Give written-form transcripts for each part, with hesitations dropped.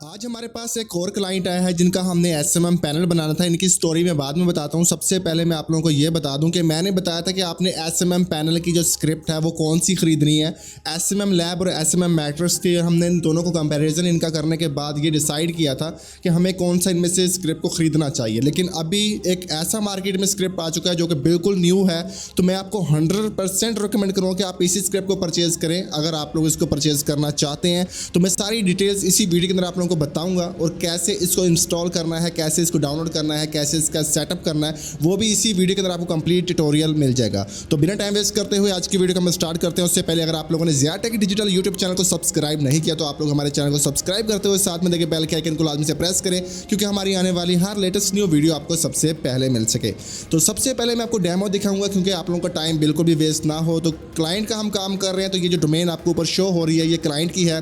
आज हमारे पास एक और क्लाइंट आया है जिनका हमने एसएमएम पैनल बनाना था। इनकी स्टोरी मैं बाद में बताता हूँ। सबसे पहले मैं आप लोगों को ये बता दूं कि मैंने बताया था कि आपने एसएमएम पैनल की जो स्क्रिप्ट है वो कौन सी खरीदनी है। एसएमएम लैब और एसएमएम मैट्रिक्स की हमने इन दोनों को कंपैरिजन इनका करने के बाद ये डिसाइड किया था कि हमें कौन सा इनमें से स्क्रिप्ट को खरीदना चाहिए। लेकिन अभी एक ऐसा मार्केट में स्क्रिप्ट आ चुका है जो कि बिल्कुल न्यू है, तो मैं आपको 100% रिकमेंड करूँगा कि आप इसी स्क्रिप्ट को परचेज करें। अगर आप लोग इसको परचेज करना चाहते हैं तो मैं सारी डिटेल्स इसी वीडियो के अंदर आप लोगों को बताऊंगा, और कैसे इसको इंस्टॉल करना है, कैसे इसको डाउनलोड करना है, कैसे इसका सेटअप करना है, वो भी इसी वीडियो के अंदर आपको कंप्लीट ट्यूटोरियल मिल जाएगा। तो बिना टाइम वेस्ट करते हुए आज की वीडियो को हम स्टार्ट करते हैं। उससे पहले अगर आप लोगों ने Zia tech digital YouTube channel को सब्सक्राइब नहीं किया तो आप लोग हमारे चैनल को सब्सक्राइब करते हुए साथ में देखिए बेल के आइकन को लाजमी से प्रेस करें, क्योंकि हमारी आने वाली हर लेटेस्ट न्यू वीडियो आपको सबसे पहले मिल सके। तो सबसे पहले मैं आपको डेमो दिखाऊंगा, क्योंकि आप लोगों का टाइम बिल्कुल भी वेस्ट ना हो। तो क्लाइंट का हम काम कर रहे हैं, तो ये जो डोमेन आपको ऊपर शो हो रही है ये क्लाइंट की है।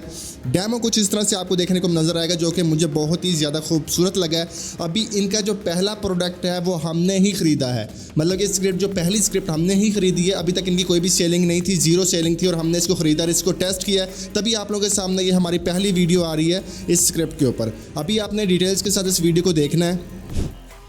डेमो कुछ इस तरह से आपको देखने को नजर आएगा, जो कि मुझे बहुत ही ज़्यादा खूबसूरत लगा है। अभी इनका जो पहला प्रोडक्ट है वो हमने ही ख़रीदा है, मतलब ये स्क्रिप्ट जो पहली स्क्रिप्ट हमने ही खरीदी है। अभी तक इनकी कोई भी सेलिंग नहीं थी, जीरो सेलिंग थी, और हमने इसको ख़रीदा और इसको टेस्ट किया, तभी आप लोगों के सामने ये हमारी पहली वीडियो आ रही है इस स्क्रिप्ट के ऊपर। अभी आपने डिटेल्स के साथ इस वीडियो को देखना है।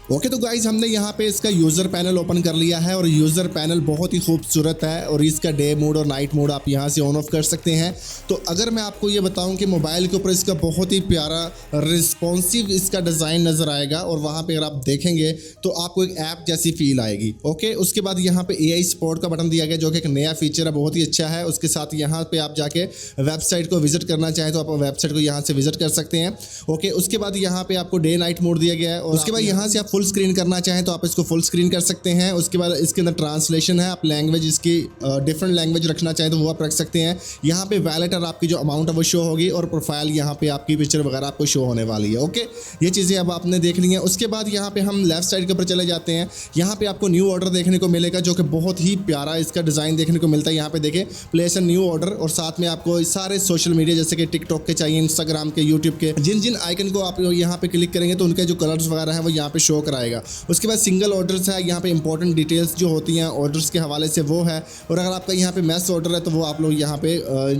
ओके तो गाइज हमने यहाँ पे इसका यूज़र पैनल ओपन कर लिया है, और यूज़र पैनल बहुत ही खूबसूरत है, और इसका डे मोड और नाइट मोड आप यहाँ से ऑन ऑफ कर सकते हैं। तो अगर मैं आपको ये बताऊं कि मोबाइल के ऊपर इसका बहुत ही प्यारा रिस्पॉन्सिव इसका डिज़ाइन नज़र आएगा, और वहाँ पे अगर आप देखेंगे तो आपको एक ऐप जैसी फील आएगी। ओके, उसके बाद यहाँ पे AI सपोर्ट का बटन दिया गया, जो कि एक नया फीचर है, बहुत ही अच्छा है। उसके साथ यहाँ पर आप जाके वेबसाइट को विजिट करना चाहें तो आप वेबसाइट को यहाँ से विजिट कर सकते हैं। ओके, उसके बाद यहाँ पर आपको डे नाइट मोड दिया गया है, और उसके बाद यहाँ से आप फुल स्क्रीन करना चाहें तो आप इसको फुल स्क्रीन कर सकते हैं। उसके बाद इसके अंदर ट्रांसलेशन है, आप लैंग्वेज इसकी डिफरेंट लैंग्वेज रखना चाहें तो वो आप रख सकते हैं। यहाँ पे वैलेट और आपकी जो अमाउंट है वो शो होगी, और प्रोफाइल यहाँ पे आपकी पिक्चर वगैरह आपको शो होने वाली है। ओके, ये चीज़ें अब आपने देख ली हैं। उसके बाद यहाँ पे हम लेफ्ट साइड के ऊपर चले जाते हैं। यहाँ पे आपको न्यू ऑर्डर देखने को मिलेगा, जो कि बहुत ही प्यारा इसका डिज़ाइन देखने को मिलता है। यहाँ पे देखें प्लेस अ न्यू ऑर्डर, और साथ में आपको सारे सोशल मीडिया जैसे कि टिकटॉक के चाहिए, इंस्टाग्राम के, यूट्यूब के, जिन जिन आइकन को आप यहाँ पे क्लिक करेंगे तो उनके जो कलर्स वगैरह है वो यहाँ पे शो कराएगा। उसके बाद सिंगल ऑर्डर्स है, यहाँ पे इंपॉर्टेंट डिटेल्स जो होती हैं ऑर्डर्स के हवाले से वो है, और अगर आपका यहाँ पे मैस ऑर्डर है तो वो आप लोग यहाँ पे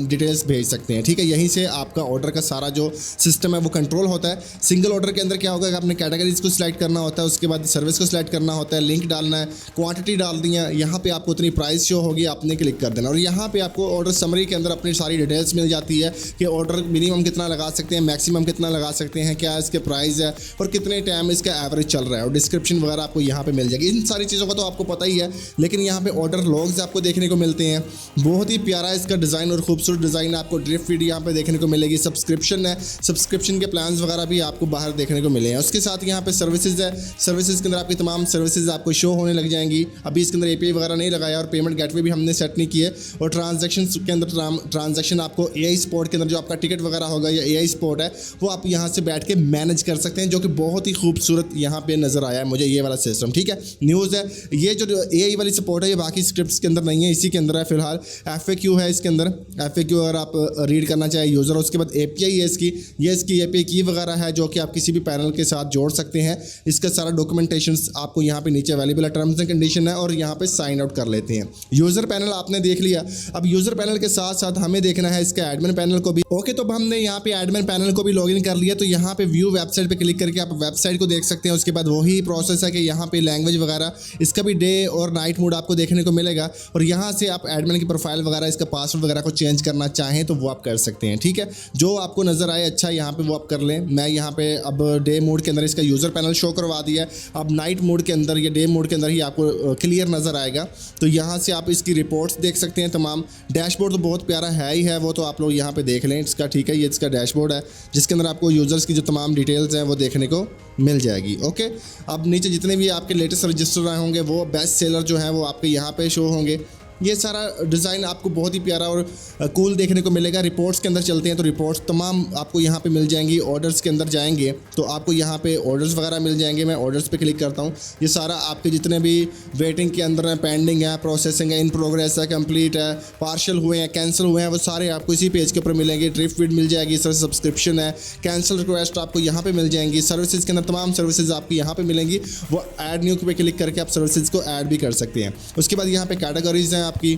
डिटेल्स भेज सकते हैं। ठीक है, यहीं से आपका ऑर्डर का सारा जो सिस्टम है वो कंट्रोल होता है। सिंगल ऑर्डर के अंदर क्या होगा कि आपने कैटेगरीज को सिलेक्ट करना होता है, उसके बाद सर्विस को सिलेक्ट करना होता है, लिंक डालना है, क्वांटिटी डाल दी है, यहाँ पे आपको उतनी प्राइस शो होगी, आपने क्लिक कर देना, और यहाँ पे आपको ऑर्डर समरी के अंदर अपनी सारी डिटेल्स मिल जाती है कि ऑर्डर मिनिमम कितना लगा सकते हैं, मैक्सिमम कितना लगा सकते हैं, क्या इसके प्राइस है, और कितने टाइम इसका एवरेज चल रहा है, और डिस्क्रिप्शन वगैरह आपको यहाँ पे मिल जाएगी। इन सारी चीज़ों का तो आपको पता ही है, लेकिन यहाँ पे ऑर्डर लॉग्स आपको देखने को मिलते हैं। बहुत ही प्यारा इसका डिज़ाइन और खूबसूरत डिज़ाइन आपको ड्रिफ्ट फीड यहाँ पे देखने को मिलेगी। सब्सक्रिप्शन है, सब्सक्रिप्शन के प्लान्स वगैरह भी आपको बाहर देखने को मिले हैं। उसके साथ यहाँ पे सर्विसेज है, सर्विसेज के अंदर आपकी तमाम सर्विसेज आपको शो होने लग जाएंगी। अभी इसके अंदर API वगैरह नहीं लगाया, और पेमेंट गेटवे भी हमने सेट नहीं किए, और ट्रांजेक्शन के अंदर ट्रांजेक्शन आपको AI सपोर्ट के अंदर जो आपका टिकट वगैरह होगा या AI सपोर्ट है वो आप यहाँ से बैठ के मैनेज कर सकते हैं, जो कि बहुत ही खूबसूरत यहाँ पे नज़र आया है मुझे ये वाला सिस्टम। ठीक है, न्यूज़ है। ये जो AI वाली सपोर्ट है ये बाकी स्क्रिप्ट्स के अंदर नहीं है, इसी के अंदर है फिलहाल। FAQ है इसके अंदर, FAQ अगर आप रीड करना चाहे यूज़र। उसके बाद API है इसकी, ये इसकी API की वगैरह है, जो कि आप किसी भी पैनल के साथ जोड़ सकते हैं। इसका सारा डॉक्यूमेंटेशन आपको यहाँ पे नीचे अवेलेबल है, टर्म्स एंड कंडीशन है, और यहाँ पे साइन आउट कर लेते हैं। यूज़र पैनल आपने देख लिया। अब यूज़र पैनल के साथ साथ हमें देखना है इसका एडमिन पैनल को भी। ओके, तो हमने यहाँ पे एडमिन पैनल को भी लॉगिन कर लिया, तो यहाँ पे व्यू वेबसाइट पे क्लिक करके आप वेबसाइट को देख सकते हैं। उसके बाद वही प्रोसेस है कि यहाँ पे लैंग्वेज वगैरह, इसका भी डे और नाइट मोड आपको देखने को मिलेगा, और यहाँ से आप एडमिन की प्रोफाइल वगैरह, इसका पासवर्ड वगैरह को चेंज करना चाहें तो वो आप कर सकते हैं। ठीक है, जो आपको नज़र आए अच्छा यहाँ पे वो आप कर लें। मैं यहाँ पे अब डे मोड के अंदर इसका यूज़र पैनल शो करवा दिया है। अब नाइट मोड के अंदर या डे मोड के अंदर ही आपको क्लियर नज़र आएगा, तो यहाँ से आप इसकी रिपोर्ट्स देख सकते हैं तमाम। डैशबोर्ड तो बहुत प्यारा है ही है, वो तो आप लोग यहाँ पे देख लें इसका। ठीक है, ये इसका डैशबोर्ड है जिसके अंदर आपको यूज़र्स की जो तमाम डिटेल्स हैं वो देखने को मिल जाएगी। ओके, अब नीचे जितने भी आपके लेटेस्ट रजिस्टर आए होंगे वो बेस्ट सेलर जो है वो आपके यहाँ पे शो होंगे। ये सारा डिज़ाइन आपको बहुत ही प्यारा और कूल देखने को मिलेगा। रिपोर्ट्स के अंदर चलते हैं तो रिपोर्ट्स तमाम आपको यहाँ पे मिल जाएंगी। ऑर्डर्स के अंदर जाएंगे तो आपको यहाँ पे ऑर्डर्स वगैरह मिल जाएंगे। मैं ऑर्डर्स पे क्लिक करता हूँ, ये सारा आपके जितने भी वेटिंग के अंदर हैं, पेंडिंग है, प्रोसेसिंग है, इन प्रोग्रेस है, कंप्लीट है, पार्शियल हुए हैं, कैंसिल हुए हैं, वो सारे आपको इसी पेज के ऊपर मिलेंगे। ड्रिफ्ट फीड मिल जाएगी, सर सब्सक्रिप्शन है, कैंसिल रिक्वेस्ट आपको यहाँ पे मिल जाएंगी। सर्विसेज के अंदर तमाम सर्विसेज आपकी यहाँ पे मिलेंगी। वो ऐड न्यू पे क्लिक करके आप सर्विसेज को ऐड भी कर सकते हैं। उसके बाद यहाँ पे कैटेगरीज हैं आपकी,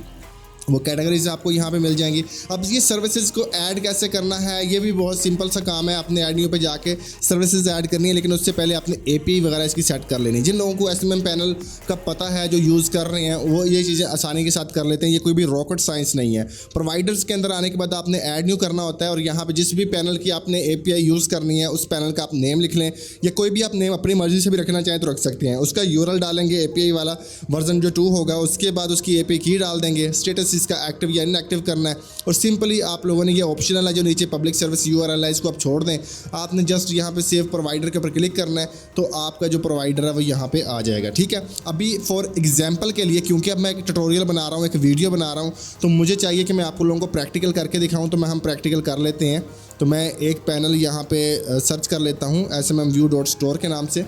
वो कैटेगरीज आपको यहाँ पे मिल जाएंगी। अब ये सर्विसेज को ऐड कैसे करना है, ये भी बहुत सिंपल सा काम है। आपने ऐड न्यू पे जाके सर्विसेज ऐड करनी है, लेकिन उससे पहले आपने एपीआई वगैरह इसकी सेट कर लेनी है। जिन लोगों को एसएमएम पैनल का पता है, जो यूज़ कर रहे हैं, वो ये चीज़ें आसानी के साथ कर लेते हैं। ये कोई भी रॉकेट साइंस नहीं है। प्रोवाइडर्स के अंदर आने के बाद आपने ऐड न्यू करना होता है, और यहाँ पर जिस भी पैनल की आपने एपीआई यूज़ करनी है, उस पैनल का आप नेम लिख लें, या कोई भी आप नेम अपनी मर्जी से भी रखना चाहें तो रख सकते हैं। उसका यूआरएल डालेंगे, एपीआई वाला वर्जन जो 2 होगा, उसके बाद उसकी एपीआई की डाल देंगे, स्टेटस इसका एक्टिव या इनएक्टिव करना है, और सिंपली आप लोगों ने ये ऑप्शनल है जो नीचे पब्लिक सर्विस यूआरएल है, इसको आप छोड़ दें। आपने जस्ट यहाँ पे सेव प्रोवाइडर के ऊपर क्लिक करना है, तो आपका जो प्रोवाइडर है वो यहाँ पे आ जाएगा। ठीक है, अभी फॉर एग्जांपल के लिए, क्योंकि अब मैं एक ट्यूटोरियल बना रहा हूँ, एक वीडियो बना रहा हूँ, तो मुझे चाहिए कि मैं आप लोगों को प्रैक्टिकल करके दिखाऊँ, तो हम प्रैक्टिकल कर लेते हैं। तो मैं एक पैनल यहाँ पे सर्च कर लेता हूँ smmview.store के नाम से।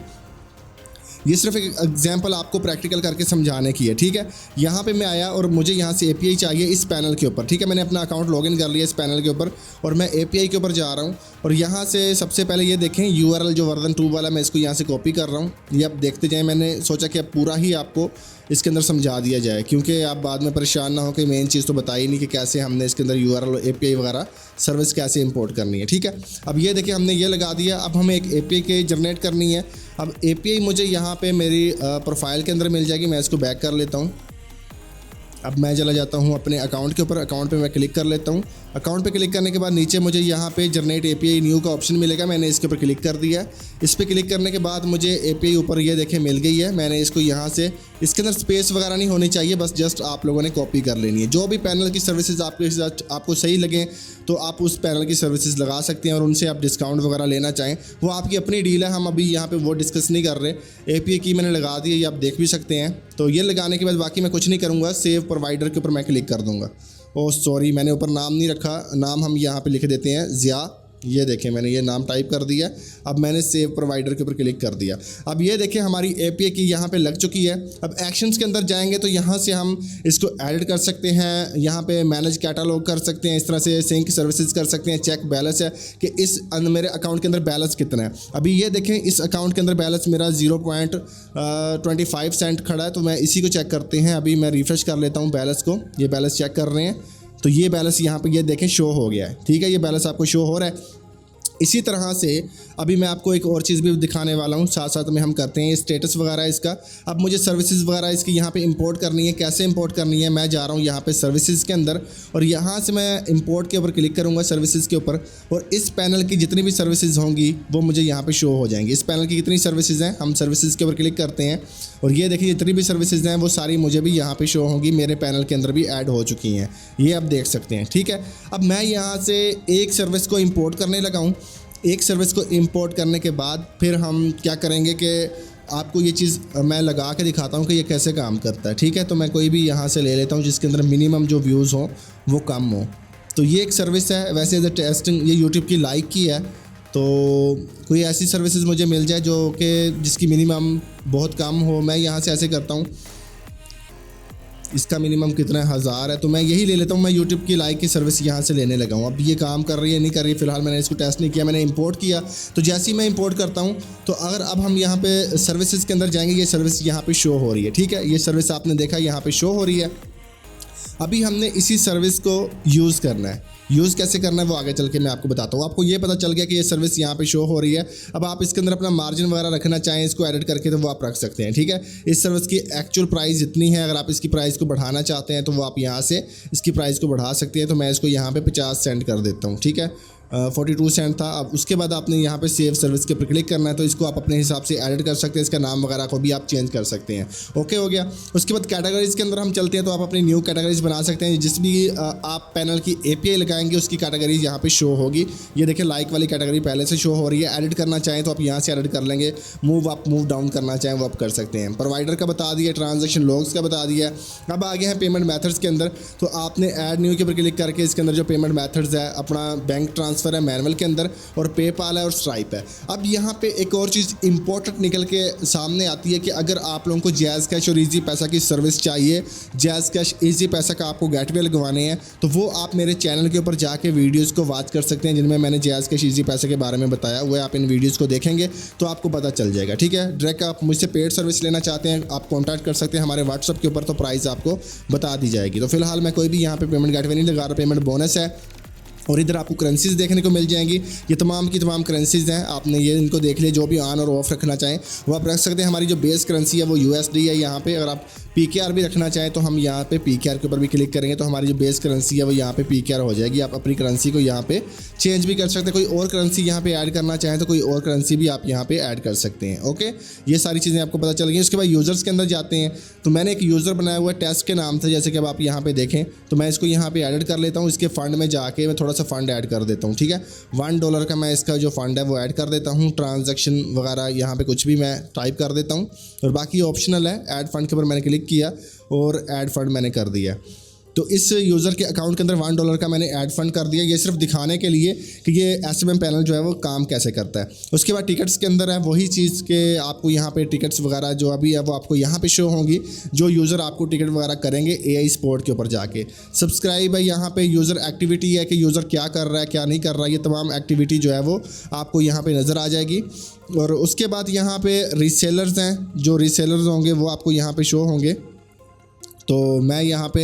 ये सिर्फ एक एग्जांपल आपको प्रैक्टिकल करके समझाने की है। ठीक है, यहाँ पे मैं आया और मुझे यहाँ से एपीआई चाहिए इस पैनल के ऊपर। ठीक है, मैंने अपना अकाउंट लॉगिन कर लिया इस पैनल के ऊपर, और मैं एपीआई के ऊपर जा रहा हूँ। और यहाँ से सबसे पहले ये देखें यूआरएल जो वर्जन 2 वाला, मैं इसको यहाँ से कॉपी कर रहा हूँ। ये आप देखते जाएँ। मैंने सोचा कि अब पूरा ही आपको इसके अंदर समझा दिया जाए, क्योंकि आप बाद में परेशान ना हो कि मेन चीज़ तो बताई नहीं कि कैसे हमने इसके अंदर यूआरएल एपीआई वगैरह सर्विस कैसे इंपोर्ट करनी है। ठीक है, अब ये देखिए हमने ये लगा दिया। अब हमें एक एपीआई के जनरेट करनी है। अब एपीआई मुझे यहाँ पे मेरी प्रोफाइल के अंदर मिल जाएगी। मैं इसको बैक कर लेता हूँ। अब मैं चला जाता हूँ अपने अकाउंट के ऊपर। अकाउंट पे मैं क्लिक कर लेता हूँ। अकाउंट पे क्लिक करने के बाद नीचे मुझे यहाँ पे जनरेट एपीआई न्यू का ऑप्शन मिलेगा। मैंने इसके ऊपर क्लिक कर दिया। इस पर क्लिक करने के बाद मुझे एपीआई ऊपर ये देखें मिल गई है। मैंने इसको यहाँ से, इसके अंदर स्पेस वगैरह नहीं होनी चाहिए, बस जस्ट आप लोगों ने कॉपी कर लेनी है। जो भी पैनल की सर्विसेज आपको सही लगे तो आप उस पैनल की सर्विसेज लगा सकते हैं, और उनसे आप डिस्काउंट वगैरह लेना चाहें वो आपकी अपनी डील है। हम अभी यहाँ पे वो डिस्कस नहीं कर रहे। एपीआई की मैंने लगा दी है, ये आप देख भी सकते हैं। तो ये लगाने के बाद बाकी मैं कुछ नहीं करूँगा, सेव प्रोवाइडर के ऊपर मैं क्लिक कर दूँगा। ओह सॉरी, मैंने ऊपर नाम नहीं रखा। नाम हम यहाँ पे लिख देते हैं ज़िया। ये देखें मैंने ये नाम टाइप कर दिया। अब मैंने सेव प्रोवाइडर के ऊपर क्लिक कर दिया। अब ये देखें हमारी एपीआई की यहाँ पे लग चुकी है। अब एक्शंस के अंदर जाएंगे तो यहाँ से हम इसको एडिट कर सकते हैं, यहाँ पे मैनेज कैटालॉग कर सकते हैं, इस तरह से सिंक सर्विसेज कर सकते हैं, चेक बैलेंस है कि इस मेरे अकाउंट के अंदर बैलेंस कितना है। अभी ये देखें इस अकाउंट के अंदर बैलेंस मेरा 0.25 सेंट खड़ा है, तो मैं इसी को चेक करते हैं। अभी मैं रिफ्रेश कर लेता हूँ बैलेंस को। ये बैलेंस चेक कर रहे हैं, तो ये बैलेंस यहाँ पे ये देखें शो हो गया है। ठीक है, ये बैलेंस आपको शो हो रहा है। इसी तरह से अभी मैं आपको एक और चीज़ भी दिखाने वाला हूँ, साथ साथ में हम करते हैं स्टेटस वगैरह इसका। अब मुझे सर्विसेज वगैरह इसकी यहाँ पे इंपोर्ट करनी है। कैसे इंपोर्ट करनी है, मैं जा रहा हूँ यहाँ पे सर्विसेज के अंदर, और यहाँ से मैं इंपोर्ट के ऊपर क्लिक करूँगा, सर्विसेज के ऊपर, और इस पैनल की जितनी भी सर्विसेज होंगी वो मुझे यहाँ पे शो हो जाएंगी। इस पैनल की कितनी सर्विसेज हैं, हम सर्विसेज के ऊपर क्लिक करते हैं, और ये देखिए जितनी भी सर्विसेज हैं वो सारी मुझे भी यहाँ पे शो होंगी, मेरे पैनल के अंदर भी ऐड हो चुकी हैं। ये आप देख सकते हैं। ठीक है, अब मैं यहाँ से एक सर्विस को इम्पोर्ट करने लगा हूँ। एक सर्विस को इंपोर्ट करने के बाद फिर हम क्या करेंगे कि आपको ये चीज़ मैं लगा के दिखाता हूँ कि ये कैसे काम करता है। ठीक है, तो मैं कोई भी यहाँ से ले लेता हूँ जिसके अंदर मिनिमम जो व्यूज़ हों वो कम हो। तो ये एक सर्विस है, वैसे एज ए टेस्टिंग ये यूट्यूब की लाइक की है। तो कोई ऐसी सर्विसेज मुझे मिल जाए जो कि जिसकी मिनिमम बहुत कम हो। मैं यहाँ से ऐसे करता हूँ, इसका मिनिमम कितना है, 1000 है, तो मैं यही ले लेता हूँ। मैं यूट्यूब की लाइक की सर्विस यहाँ से लेने लगा हूँ। अब ये काम कर रही है नहीं कर रही, फ़िलहाल मैंने इसको टेस्ट नहीं किया, मैंने इंपोर्ट किया। तो जैसे ही मैं इंपोर्ट करता हूँ तो अगर अब हम यहाँ पे सर्विसेज के अंदर जाएंगे, ये सर्विस यहाँ पे शो हो रही है। ठीक है, ये सर्विस आपने देखा यहाँ पे शो हो रही है। अभी हमने इसी सर्विस को यूज़ करना है। यूज़ कैसे करना है वो आगे चल के मैं आपको बताता हूँ। आपको ये पता चल गया कि ये सर्विस यहाँ पे शो हो रही है। अब आप इसके अंदर अपना मार्जिन वगैरह रखना चाहें इसको एडिट करके, तो वो आप रख सकते हैं। ठीक है, इस सर्विस की एक्चुअल प्राइस इतनी है। अगर आप इसकी प्राइस को बढ़ाना चाहते हैं तो वो आप यहाँ से इसकी प्राइस को बढ़ा सकते हैं। तो मैं इसको यहाँ पे 50 सेंट कर देता हूँ। ठीक है, 42 सेंट था। अब उसके बाद आपने यहाँ पे सेव सर्विस के ऊपर क्लिक करना है, तो इसको आप अपने हिसाब से एडिट कर सकते हैं। इसका नाम वगैरह को भी आप चेंज कर सकते हैं। ओके हो गया। उसके बाद कैटेगरीज़ के अंदर हम चलते हैं, तो आप अपनी न्यू कैटेगरीज बना सकते हैं। जिस भी आप पैनल की एपीआई लगाएंगे उसकी कैटेगरीज यहाँ पे शो होगी। ये देखिए लाइक वाली कैटेगरी पहले से शो हो रही है। एडिट करना चाहें तो आप यहाँ से एडिट कर लेंगे। मूव अप मूव डाउन करना चाहें वो आप कर सकते हैं। प्रोवाइडर का बता दिया, ट्रांजेक्शन लॉग्स का बता दिया। अब आगे हैं पेमेंट मेथड्स के अंदर, तो आपने ऐड न्यू के ऊपर क्लिक करके इसके अंदर जो पेमेंट मेथड्स है, अपना बैंक ट्रांसफ़र ट्रांसफ़र है मैनुअल के अंदर, और पेपाल है और स्ट्राइप है। अब यहाँ पे एक और चीज़ इंपॉर्टेंट निकल के सामने आती है कि अगर आप लोगों को जैज़ कैश और ईजी पैसा की सर्विस चाहिए, जैज़ कैश ईजी पैसा का आपको गेटवे लगवाने हैं, तो वो आप मेरे चैनल के ऊपर जाके वीडियोज़ को वॉच कर सकते हैं जिनमें मैंने जैज़ कैश ईजी पैसा के बारे में बताया हुआ है। आप इन वीडियोज़ को देखेंगे तो आपको पता चल जाएगा, ठीक है। डायरेक्ट आप मुझसे पेड सर्विस लेना चाहते हैं, आप कॉन्टैक्ट कर सकते हैं हमारे व्हाट्सअप के ऊपर, तो प्राइस आपको बता दी जाएगी। तो फिलहाल मैं कोई भी यहाँ पे पेमेंट गेटवे नहीं लगा रहा, पेमेंट बोनस है। और इधर आपको करेंसीज़ देखने को मिल जाएंगी, ये तमाम की तमाम करेंसीज़ हैं, आपने ये इनको देख लिया। जो भी ऑन और ऑफ रखना चाहें वो आप रख सकते हैं। हमारी जो बेस करेंसी है वो USD है। यहाँ पे अगर आप PKR भी रखना चाहें तो हम यहाँ पे PKR के ऊपर भी क्लिक करेंगे तो हमारी जो बेस करेंसी है वो यहाँ पे PKR हो जाएगी। आप अपनी करेंसी को यहाँ पे चेंज भी कर सकते हैं, कोई और करेंसी यहाँ पे ऐड करना चाहें तो कोई और करेंसी भी आप यहाँ पे ऐड कर सकते हैं। ओके, ये सारी चीज़ें आपको पता चल गई। उसके बाद यूज़र्स के अंदर जाते हैं तो मैंने एक यूज़र बनाया हुआ है टेस्ट के नाम से, जैसे कि अब आप यहाँ पे देखें तो मैं इसको यहाँ पे एडिट कर लेता हूँ। इसके फ़ंड में जाके मैं थोड़ा सा फ़ंड ऐड कर देता हूँ, ठीक है। $1 का मैं इसका जो फ़ंड है वो ऐड कर देता हूँ। ट्रांजैक्शन वगैरह यहाँ पे कुछ भी मैं टाइप कर देता हूँ और बाकी ऑप्शनल है। ऐड फंड के ऊपर मैंने क्लिक किया और ऐड फंड मैंने कर दिया। तो इस यूज़र के अकाउंट के अंदर $1 का मैंने ऐड फंड कर दिया। ये सिर्फ दिखाने के लिए कि ये SMM पैनल जो है वो काम कैसे करता है। उसके बाद टिकट्स के अंदर है वही चीज़ के आपको यहाँ पे टिकट्स वगैरह जो अभी है वो आपको यहाँ पे शो होंगी, जो यूज़र आपको टिकट वगैरह करेंगे AI स्पोर्ट के ऊपर जाके। सब्सक्राइब है, यहाँ पे यूज़र एक्टिविटी है कि यूज़र क्या कर रहा है क्या नहीं कर रहा है, ये तमाम एक्टिविटी जो है वो आपको यहाँ पर नज़र आ जाएगी। और उसके बाद यहाँ पर रीसेलर्स हैं, जो रीसेलर्स होंगे वो आपको यहाँ पर शो होंगे। तो मैं यहाँ पे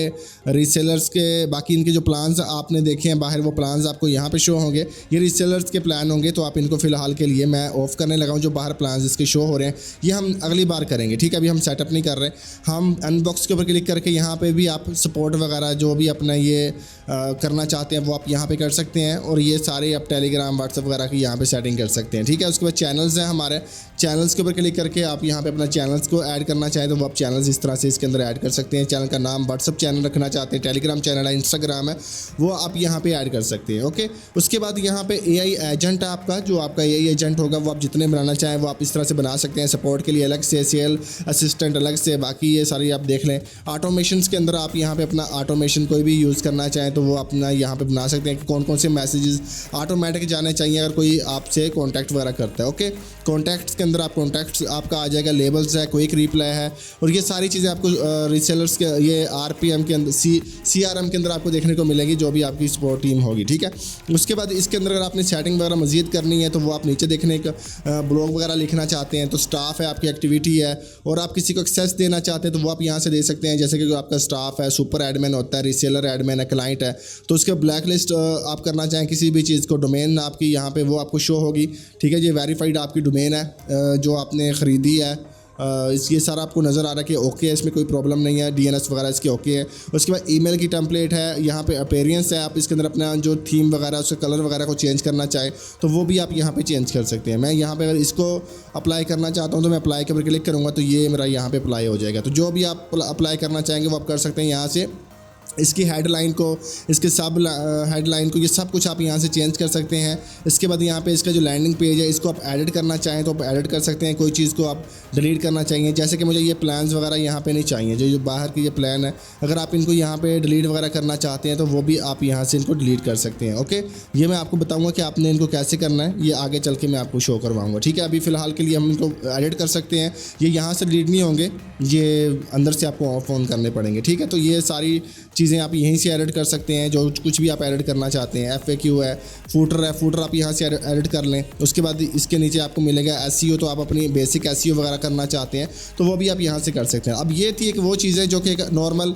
रीसेलर्स के बाकी इनके जो प्लान्स आपने देखे हैं बाहर, वो प्लान्स आपको यहाँ पे शो होंगे। ये रीसेलर्स के प्लान होंगे, तो आप इनको फ़िलहाल के लिए मैं ऑफ़ करने लगा हूँ। जो बाहर प्लान्स इसके शो हो रहे हैं ये हम अगली बार करेंगे, ठीक है। अभी हम सेटअप नहीं कर रहे। हम अनबॉक्स के ऊपर क्लिक करके यहाँ पे भी आप सपोर्ट वगैरह जो भी अपना ये करना चाहते हैं वो आप यहाँ पे कर सकते हैं। और ये सारे आप टेलीग्राम व्हाट्सअप वगैरह की यहाँ पे सेटिंग कर सकते हैं, ठीक है। उसके बाद चैनल्स हैं हमारे, चैनल्स के ऊपर क्लिक करके आप यहाँ पे अपना चैनल्स को ऐड करना चाहें तो वो आप चैनल्स इस तरह से इसके अंदर ऐड कर सकते हैं। चैनल का नाम व्हाट्सअप चैनल रखना चाहते हैं, टेलीग्राम चैनल है, इंस्टाग्राम है, वो आप यहाँ पे ऐड कर सकते हैं। ओके, उसके बाद यहाँ पे AI एजेंट है आपका, जो आपका AI एजेंट होगा वो आप जितने बनाना चाहें वो आप इस तरह से बना सकते हैं। सपोर्ट के लिए अलग से, सेल असिस्टेंट अलग से, बाकी ये सारी आप देख लें। ऑटोमेशंस के अंदर आप यहाँ पे अपना ऑटोमेशन कोई भी यूज़ करना चाहें तो वो अपना यहाँ पे बना सकते हैं कि कौन कौन से मैसेजेस ऑटोमेटिक जाने चाहिए अगर कोई आपसे कॉन्टैक्ट वगैरह करता है। ओके, कॉन्टैक्ट्स के अंदर आप कॉन्टैक्ट्स आपका आ जाएगा, लेबल्स है, क्विक रिप्लाई है, और ये सारी चीज़ें आपको रीसेलर्स के ये RPM के अंदर CRM के अंदर आपको देखने को मिलेगी जो भी आपकी सपोर्ट टीम होगी, ठीक है। उसके बाद इसके अंदर अगर आपने सेटिंग वगैरह मजीद करनी है तो वो आप नीचे देखने का ब्लॉग वगैरह लिखना चाहते हैं तो स्टाफ है, आपकी एक्टिविटी है, और आप किसी को एक्सेस देना चाहते हैं तो वो आप यहाँ से दे सकते हैं। जैसे कि आपका स्टाफ है, सुपर एडमिन होता है, रीसेलर एडमिन है, क्लाइंट है, तो उसके ब्लैक लिस्ट आप करना चाहें किसी भी चीज़ को, डोमेन आपकी यहाँ पे वो आपको शो होगी, ठीक है। ये वेरीफाइड आपकी डोमेन है जो आपने ख़रीदी है। ये सारा आपको नज़र आ रहा है कि ओके है, इसमें कोई प्रॉब्लम नहीं है, DNS वगैरह इसकी ओके है। उसके बाद ईमेल की टेम्पलेट है, यहाँ पे अपीयरेंस है, आप इसके अंदर अपना जो थीम वगैरह उसका कलर वगैरह को चेंज करना चाहे तो वो भी आप यहाँ पे चेंज कर सकते हैं। मैं यहाँ पे अगर इसको अप्लाई करना चाहता हूँ तो मैं अप्लाई के ऊपर क्लिक करूँगा तो ये मेरा यहाँ पे अप्लाई हो जाएगा। तो जो भी आप अप्लाई करना चाहेंगे वो आप कर सकते हैं यहाँ से। इसकी हेडलाइन को, इसके सब हेडलाइन को, ये सब कुछ आप यहाँ से चेंज कर सकते हैं। इसके बाद यहाँ पे इसका जो लैंडिंग पेज है इसको आप एडिट करना चाहें तो आप एडिट कर सकते हैं। कोई चीज़ को आप डिलीट करना चाहिए, जैसे कि मुझे ये प्लान्स वगैरह यहाँ पे नहीं चाहिए, जो बाहर की ये प्लान है, अगर आप इनको यहाँ पे डिलीट वगैरह करना चाहते हैं तो वो भी आप यहाँ से इनको डिलीट कर सकते हैं। ओके, ये मैं आपको बताऊँगा कि आपने इनको कैसे करना है, ये आगे चल के मैं आपको शो करवाऊँगा, ठीक है। अभी फ़िलहाल के लिए हम इनको एडिट कर सकते हैं, ये यहाँ से डिलीट नहीं होंगे, ये अंदर से आपको ऑफ ऑन करने पड़ेंगे, ठीक है। तो ये सारी चीज़ें आप यहीं से एडिट कर सकते हैं, जो कुछ भी आप एडिट करना चाहते हैं। FAQ है, फूटर है, फूटर आप यहाँ से एडिट कर लें। उसके बाद इसके नीचे आपको मिलेगा SEO, तो आप अपनी बेसिक SEO वगैरह करना चाहते हैं तो वो भी आप यहाँ से कर सकते हैं। अब ये थी एक वो चीज़ है जो कि एक नॉर्मल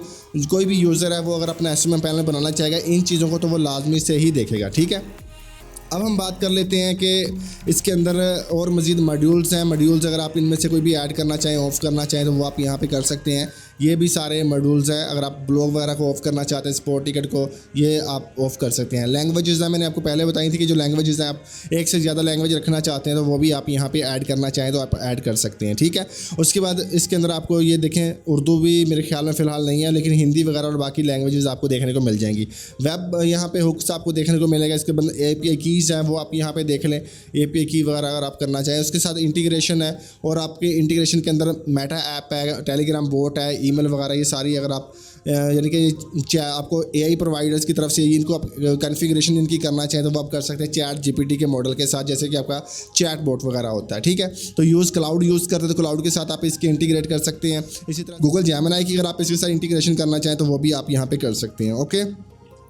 कोई भी यूज़र है वो अगर अपना SMM पैनल बनाना चाहेगा इन चीज़ों को तो वो लाजमी से ही देखेगा, ठीक है। अब हम बात कर लेते हैं कि इसके अंदर और मज़ीद मॉड्यूल्स हैं। मॉड्यूल्स अगर आप इनमें से कोई भी ऐड करना चाहें, ऑफ़ करना चाहें तो वो आप यहाँ पे कर सकते हैं। ये भी सारे मॉड्यूल्स हैं। अगर आप ब्लॉग वगैरह को ऑफ़ करना चाहते हैं, स्पोर्ट टिकट को, ये आप ऑफ़ कर सकते हैं। लैंग्वेजेस हैं, मैंने आपको पहले बताई थी कि जो लैंग्वेजेस हैं आप एक से ज़्यादा लैंग्वेज रखना चाहते हैं तो वो भी आप यहाँ पे ऐड करना चाहें तो आप ऐड कर सकते हैं, ठीक है। उसके बाद इसके अंदर आपको ये देखें, उर्दू भी मेरे ख्याल में फ़िलहाल नहीं है, लेकिन हिंदी वगैरह और बाकी लैंग्वेजेस आपको देखने को मिल जाएंगी। वेब यहाँ पे हुक्स आपको देखने को मिलेगा। इसके बाद API कीज़ हैं वो आप यहाँ पे देख लें, API की वगैरह अगर आप करना चाहें। उसके साथ इंटीग्रेशन है, और आपके इंटीग्रेशन के अंदर मेटा ऐप है, टेलीग्राम बोट है, ईमेल वगैरह, ये सारी अगर आप यानी कि आपको AI प्रोवाइडर्स की तरफ से इनको कॉन्फ़िगरेशन इनकी करना चाहें तो वो आप कर सकते हैं चैट GPT के मॉडल के साथ, जैसे कि आपका चैट बोट वगैरह होता है, ठीक है। तो क्लाउड यूज़ करते हैं तो क्लाउड के साथ आप इसके इंटीग्रेट कर सकते हैं। इसी तरह गूगल जेमिनी की अगर आप इसके साथ इंटीग्रेशन करना चाहें तो वो भी आप यहाँ पे कर सकते हैं। ओके,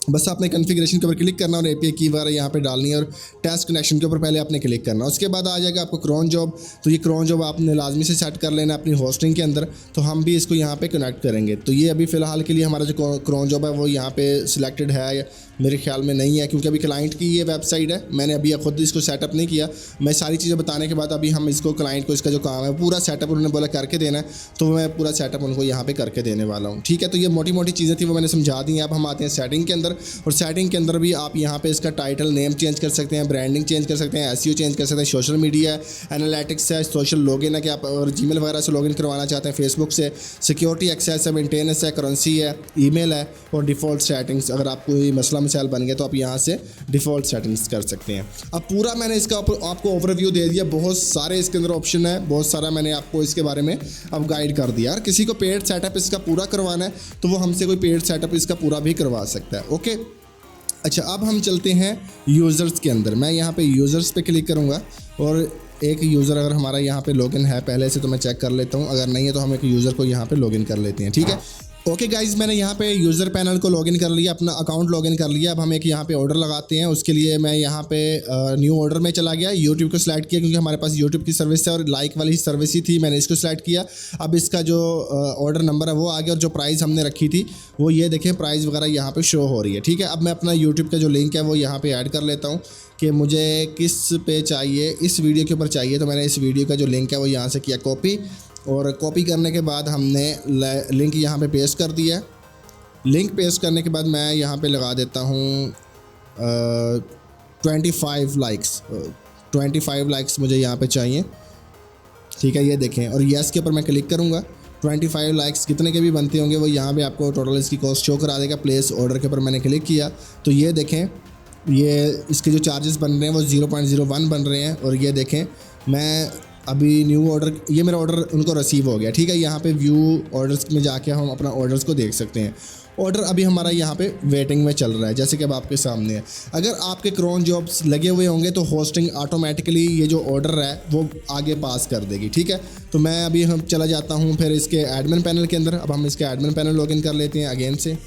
बस आपने कॉन्फ़िगरेशन के ऊपर क्लिक करना और API की वगैरह यहाँ पे डालनी है और टेस्ट कनेक्शन के ऊपर पहले आपने क्लिक करना। उसके बाद आ जाएगा आपको क्रॉन जॉब। तो ये क्रॉन जॉब आपने लाजमी से सेट कर लेना अपनी होस्टिंग के अंदर। तो हम भी इसको यहाँ पे कनेक्ट करेंगे। तो ये अभी फ़िलहाल के लिए हमारा जो क्रॉन जॉब है वो यहाँ पे सिलेक्टेड है, मेरे ख्याल में नहीं है, क्योंकि अभी क्लाइंट की ये वेबसाइट है, मैंने अभी खुद इसको सेटअप नहीं किया। मैं सारी चीज़ें बताने के बाद अभी हम इसको क्लाइंट को इसका जो काम है पूरा सेटअप उन्होंने बोला करके देना है, तो मैं पूरा सेटअप उनको यहाँ पे करके देने वाला हूँ, ठीक है। तो ये मोटी मोटी चीज़ें थी वो मैंने समझा दी हैं। अब हम आते हैं सेटिंग के अंदर, और सेटिंग के अंदर भी आप यहाँ पे इसका टाइटल नेम चेंज कर सकते हैं, ब्रांडिंग चेंज कर सकते हैं, SEO चेंज कर सकते हैं, सोशल मीडिया एनालिटिक्स है, सोशल लॉगिन है कि आप और जीमेल वगैरह से लॉगिन करवाना चाहते हैं, फेसबुक से, सिक्योरिटी एक्सेस है, मेंटेनेंस है, करेंसी है, ईमेल है, और डिफ़ॉल्ट सेटिंग्स। अगर आप कोई मसला मिसाल बन गया तो आप यहाँ से डिफ़ॉल्ट सेटिंग्स कर सकते हैं। अब पूरा मैंने इसका आपको ओवरव्यू दे दिया, बहुत सारे इसके अंदर ऑप्शन है, बहुत सारा मैंने आपको इसके बारे में अब गाइड कर दिया। यार किसी को पेड सेटअप इसका पूरा करवाना है तो वो हमसे कोई पेड सेटअप इसका पूरा भी करवा सकता है। ओके, अच्छा, अब हम चलते हैं यूज़र्स के अंदर। मैं यहाँ पे यूज़र्स पे क्लिक करूँगा और एक यूज़र अगर हमारा यहाँ पे लॉगिन है पहले से तो मैं चेक कर लेता हूँ, अगर नहीं है तो हम एक यूज़र को यहाँ पे लॉगिन कर लेते हैं, ठीक है। ओके गाइज़, मैंने यहाँ पे यूज़र पैनल को लॉगिन कर लिया, अपना अकाउंट लॉगिन कर लिया। अब हम एक यहाँ पे ऑर्डर लगाते हैं। उसके लिए मैं यहाँ पे न्यू ऑर्डर में चला गया, यूट्यूब को सिलेक्ट किया क्योंकि हमारे पास यूट्यूब की सर्विस है और लाइक वाली सर्विस ही थी, मैंने इसको सिलेक्ट किया। अब इसका जो ऑर्डर नंबर है वो आ गया और जो प्राइस हमने रखी थी वो ये देखें, प्राइस वगैरह यहाँ पर शो हो रही है, ठीक है। अब मैं अपना यूट्यूब का जो लिंक है वो यहाँ पर ऐड कर लेता हूँ कि मुझे किस पे चाहिए, इस वीडियो के ऊपर चाहिए। तो मैंने इस वीडियो का जो लिंक है वो यहाँ से किया कॉपी, और कॉपी करने के बाद हमने लिंक यहाँ पे पेस्ट कर दिया। लिंक पेस्ट करने के बाद मैं यहाँ पे लगा देता हूँ 25 लाइक्स। 25 लाइक्स मुझे यहाँ पे चाहिए, ठीक है। ये देखें, और येस के ऊपर मैं क्लिक करूँगा। 25 लाइक्स कितने के भी बनते होंगे वो यहाँ पे आपको टोटल इसकी कॉस्ट शो करा देगा। प्लेस ऑर्डर के ऊपर मैंने क्लिक किया तो ये देखें, ये इसके जो चार्जेस बन रहे हैं वो 0.01 बन रहे हैं। और ये देखें, मैं अभी न्यू ऑर्डर, ये मेरा ऑर्डर उनको रिसीव हो गया, ठीक है। यहाँ पे व्यू ऑर्डर्स में जाके हम अपना ऑर्डर्स को देख सकते हैं। ऑर्डर अभी हमारा यहाँ पे वेटिंग में चल रहा है, जैसे कि अब आपके सामने है। अगर आपके क्रॉन जॉब्स लगे हुए होंगे तो होस्टिंग ऑटोमेटिकली ये जो ऑर्डर है वो आगे पास कर देगी, ठीक है। तो मैं अभी हम चला जाता हूँ फिर इसके एडमिन पैनल के अंदर। अब हम इसके एडमिन पैनल लॉगिन कर लेते हैं अगेन से।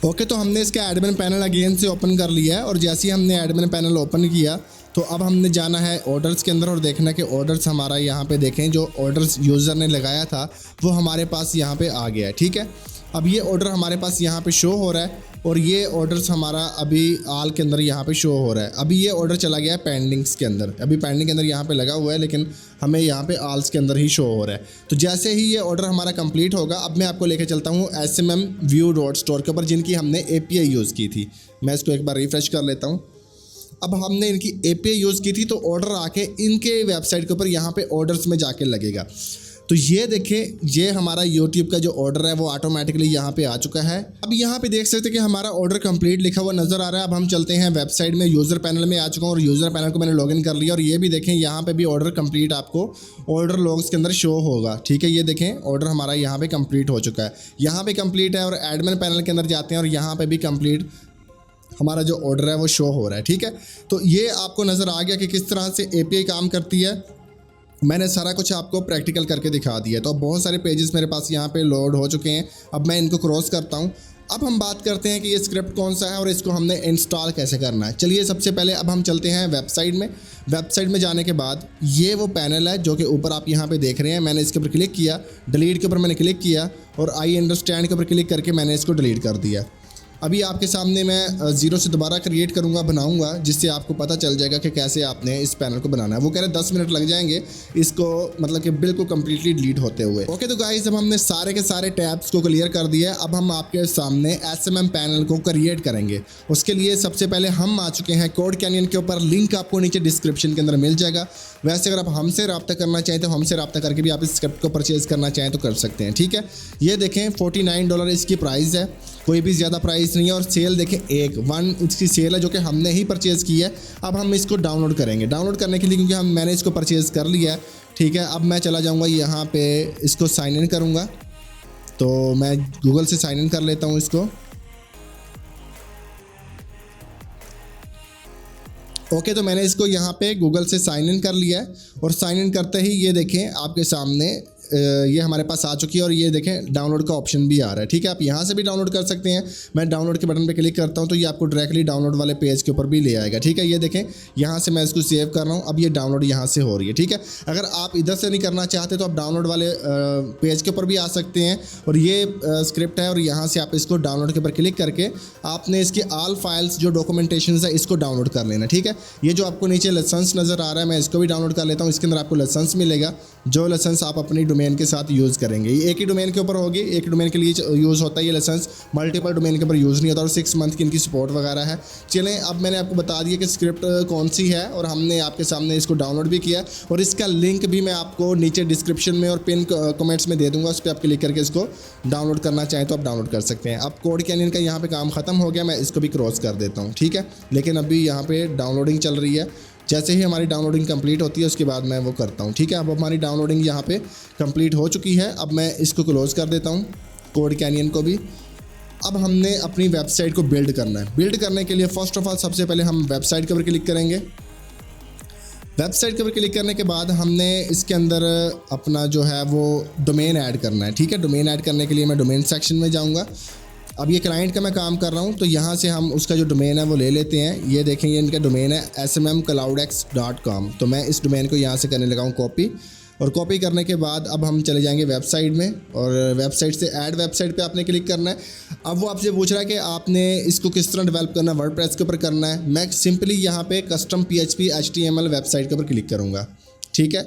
ओके, तो हमने इसका एडमिन पैनल अगेन से ओपन कर लिया है, और जैसे ही हमने एडमिन पैनल ओपन किया तो अब हमने जाना है ऑर्डर्स के अंदर और देखना कि ऑर्डर्स हमारा यहाँ पे देखें, जो ऑर्डर्स यूज़र ने लगाया था वो हमारे पास यहाँ पे आ गया है, ठीक है। अब ये ऑर्डर हमारे पास यहाँ पे शो हो रहा है, और ये ऑर्डर्स हमारा अभी आल के अंदर यहाँ पे शो हो रहा है। अभी ये ऑर्डर चला गया है पेंडिंग्स के अंदर, अभी पेंडिंग के अंदर यहाँ पे लगा हुआ है, लेकिन हमें यहाँ पे आल्स के अंदर ही शो हो रहा है। तो जैसे ही ये ऑर्डर हमारा कंप्लीट होगा, अब मैं आपको लेके चलता हूँ SMMview.store के ऊपर, जिनकी हमने API यूज़ की थी। मैं इसको एक बार रिफ़्रेश कर लेता हूँ। अब हमने इनकी API यूज़ की थी तो ऑर्डर आके इनके वेबसाइट के ऊपर यहाँ पे ऑर्डर्स में जाके लगेगा। तो ये देखें, ये हमारा YouTube का जो ऑर्डर है वो ऑटोमेटिकली यहाँ पे आ चुका है। अब यहाँ पे देख सकते हैं कि हमारा ऑर्डर कंप्लीट लिखा हुआ नज़र आ रहा है। अब हम चलते हैं वेबसाइट में, यूज़र पैनल में आ चुका हूँ और यूज़र पैनल को मैंने लॉगिन कर लिया, और ये भी देखें यहाँ पे भी ऑर्डर कंप्लीट आपको ऑर्डर लॉग्स के अंदर शो होगा, ठीक है। ये देखें, ऑर्डर हमारा यहाँ पे कंप्लीट हो चुका है, यहाँ पे कंप्लीट है। और एडमिन पैनल के अंदर जाते हैं और यहाँ पे भी कंप्लीट हमारा जो ऑर्डर है वो शो हो रहा है, ठीक है। तो ये आपको नज़र आ गया कि किस तरह से API काम करती है। मैंने सारा कुछ आपको प्रैक्टिकल करके दिखा दिया। तो अब बहुत सारे पेजेस मेरे पास यहाँ पे लोड हो चुके हैं। अब मैं इनको क्रॉस करता हूँ। अब हम बात करते हैं कि ये स्क्रिप्ट कौन सा है और इसको हमने इंस्टॉल कैसे करना है। चलिए, सबसे पहले अब हम चलते हैं वेबसाइट में। वेबसाइट में जाने के बाद ये वो पैनल है जो कि ऊपर आप यहाँ पे देख रहे हैं। मैंने इसके ऊपर क्लिक किया, डिलीट के ऊपर मैंने क्लिक किया, और आई अंडरस्टैंड के ऊपर क्लिक करके मैंने इसको डिलीट कर दिया। अभी आपके सामने मैं 0 से दोबारा क्रिएट करूँगा, बनाऊँगा, जिससे आपको पता चल जाएगा कि कैसे आपने इस पैनल को बनाना है। वो कह रहे 10 मिनट लग जाएंगे इसको, मतलब कि बिल्कुल कम्प्लीटली डिलीट होते हुए। ओके, तो गाइस, अब हमने सारे के सारे टैब्स को क्लियर कर दिया। अब हम आपके सामने SMM पैनल को क्रिएट करेंगे। उसके लिए सबसे पहले हम आ चुके हैं कोड कैनियन के ऊपर। लिंक आपको नीचे डिस्क्रिप्शन के अंदर मिल जाएगा। वैसे अगर आप हमसे रब्ता करना चाहें तो हमसे रब्ता करके भी आप इस स्क्रिप्ट को परचेज़ करना चाहें तो कर सकते हैं, ठीक है। ये देखें, $49 इसकी प्राइस है, कोई भी ज़्यादा प्राइस नहीं है। और सेल देखें, 1 इसकी सेल है जो कि हमने ही परचेज़ की है। अब हम इसको डाउनलोड करेंगे। डाउनलोड करने के लिए, क्योंकि मैंने इसको परचेज़ कर लिया है, ठीक है। अब मैं चला जाऊंगा यहाँ पे, इसको साइन इन करूँगा। तो मैं गूगल से साइन इन कर लेता हूँ इसको। ओके, तो मैंने इसको यहाँ पे गूगल से साइन इन कर लिया है और साइन इन करते ही ये देखें आपके सामने ये हमारे पास आ चुकी है और ये देखें डाउनलोड का ऑप्शन भी आ रहा है। ठीक है, आप यहाँ से भी डाउनलोड कर सकते हैं। मैं डाउनलोड के बटन पे क्लिक करता हूँ तो ये आपको डायरेक्टली डाउनलोड वाले पेज के ऊपर भी ले आएगा। ठीक है, ये देखें यहाँ से मैं इसको सेव कर रहा हूँ, अब ये डाउनलोड यहाँ से हो रही है। ठीक है, अगर आप इधर से नहीं करना चाहते तो आप डाउनलोड वाले पेज के ऊपर भी आ सकते हैं और ये स्क्रिप्ट है और यहाँ से आप इसको डाउनलोड के ऊपर क्लिक करके आपने इसकी ऑल फाइल्स जो डॉक्यूमेंटेशन है इसको डाउनलोड कर लेना। ठीक है, ये जो आपको नीचे लाइसेंस नज़र आ रहा है मैं इसको भी डाउनलोड कर लेता हूँ। इसके अंदर आपको लाइसेंस मिलेगा, जो लाइसेंस आप अपनी डोमेन के साथ यूज़ करेंगे। ये एक ही डोमेन के ऊपर होगी, एक डोमेन के लिए यूज़ होता है ये लाइसेंस, मल्टीपल डोमेन के ऊपर यूज़ नहीं होता और 6 मंथ की इनकी सपोर्ट वगैरह है। चलें, अब मैंने आपको बता दिया कि स्क्रिप्ट कौन सी है और हमने आपके सामने इसको डाउनलोड भी किया और इसका लिंक भी मैं आपको नीचे डिस्क्रिप्शन में और पिन कमेंट्स में दे दूंगा, उस पर आप क्लिक करके इसको डाउनलोड करना चाहें तो आप डाउनलोड कर सकते हैं। अब कोड कैनियन का यहाँ पे काम ख़त्म हो गया, मैं इसको भी क्रॉस कर देता हूँ। ठीक है, लेकिन अभी यहाँ पे डाउनलोडिंग चल रही है। जैसे ही हमारी डाउनलोडिंग कंप्लीट होती है उसके बाद मैं वो करता हूँ। ठीक है, अब हमारी डाउनलोडिंग यहाँ पे कंप्लीट हो चुकी है। अब मैं इसको क्लोज़ कर देता हूँ, कोड कैनियन को भी। अब हमने अपनी वेबसाइट को बिल्ड करना है। बिल्ड करने के लिए फ़र्स्ट ऑफ ऑल सबसे पहले हम वेबसाइट के ऊपर क्लिक करेंगे। वेबसाइट के ऊपर क्लिक करने के बाद हमने इसके अंदर अपना जो है वो डोमेन ऐड करना है। ठीक है, डोमेन ऐड करने के लिए मैं डोमेन सेक्शन में जाऊँगा। अब ये क्लाइंट का मैं काम कर रहा हूँ तो यहाँ से हम उसका जो डोमेन है वो ले लेते हैं। ये देखें, ये इनका डोमेन है smmcloudx.com। तो मैं इस डोमेन को यहाँ से करने लगा हूँ कॉपी, और कॉपी करने के बाद अब हम चले जाएंगे वेबसाइट में और वेबसाइट से ऐड वेबसाइट पे आपने क्लिक करना है। अब वो आपसे पूछ रहा है कि आपने इसको किस तरह डेवलप करना है, वर्डप्रेस के ऊपर करना है। मैं सिंपली यहाँ पे कस्टम PHP HTML वेबसाइट के ऊपर क्लिक करूँगा। ठीक है,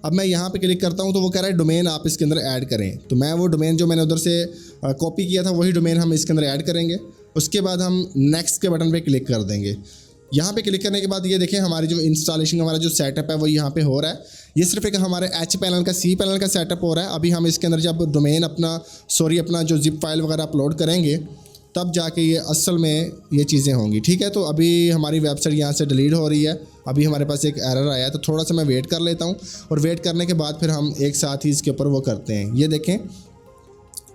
अब मैं यहाँ पे क्लिक करता हूँ तो वो कह रहा है डोमेन आप इसके अंदर ऐड करें। तो मैं वो डोमेन जो मैंने उधर से कॉपी किया था वही डोमेन हम इसके अंदर ऐड करेंगे। उसके बाद हम नेक्स्ट के बटन पे क्लिक कर देंगे। यहाँ पे क्लिक करने के बाद ये देखें हमारी जो इंस्टॉलेशन हमारा जो सेटअप है वो यहाँ पे हो रहा है। ये सिर्फ एक हमारे H पैनल का C पैनल का सेटअप हो रहा है। अभी हम इसके अंदर जब डोमेन अपना जो जिप फाइल वगैरह अपलोड करेंगे तब जाके ये असल में ये चीज़ें होंगी। ठीक है, तो अभी हमारी वेबसाइट यहाँ से डिलीट हो रही है। अभी हमारे पास एक एरर आया है तो थोड़ा सा मैं वेट कर लेता हूँ और वेट करने के बाद फिर हम एक साथ ही इसके ऊपर वो करते हैं। ये देखें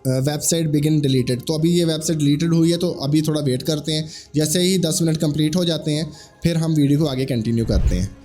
वेबसाइट बिगिन डिलीटेड, तो अभी ये वेबसाइट डिलीटेड हुई है। तो अभी थोड़ा वेट करते हैं, जैसे ही 10 मिनट कंप्लीट हो जाते हैं फिर हम वीडियो को आगे कंटिन्यू करते हैं।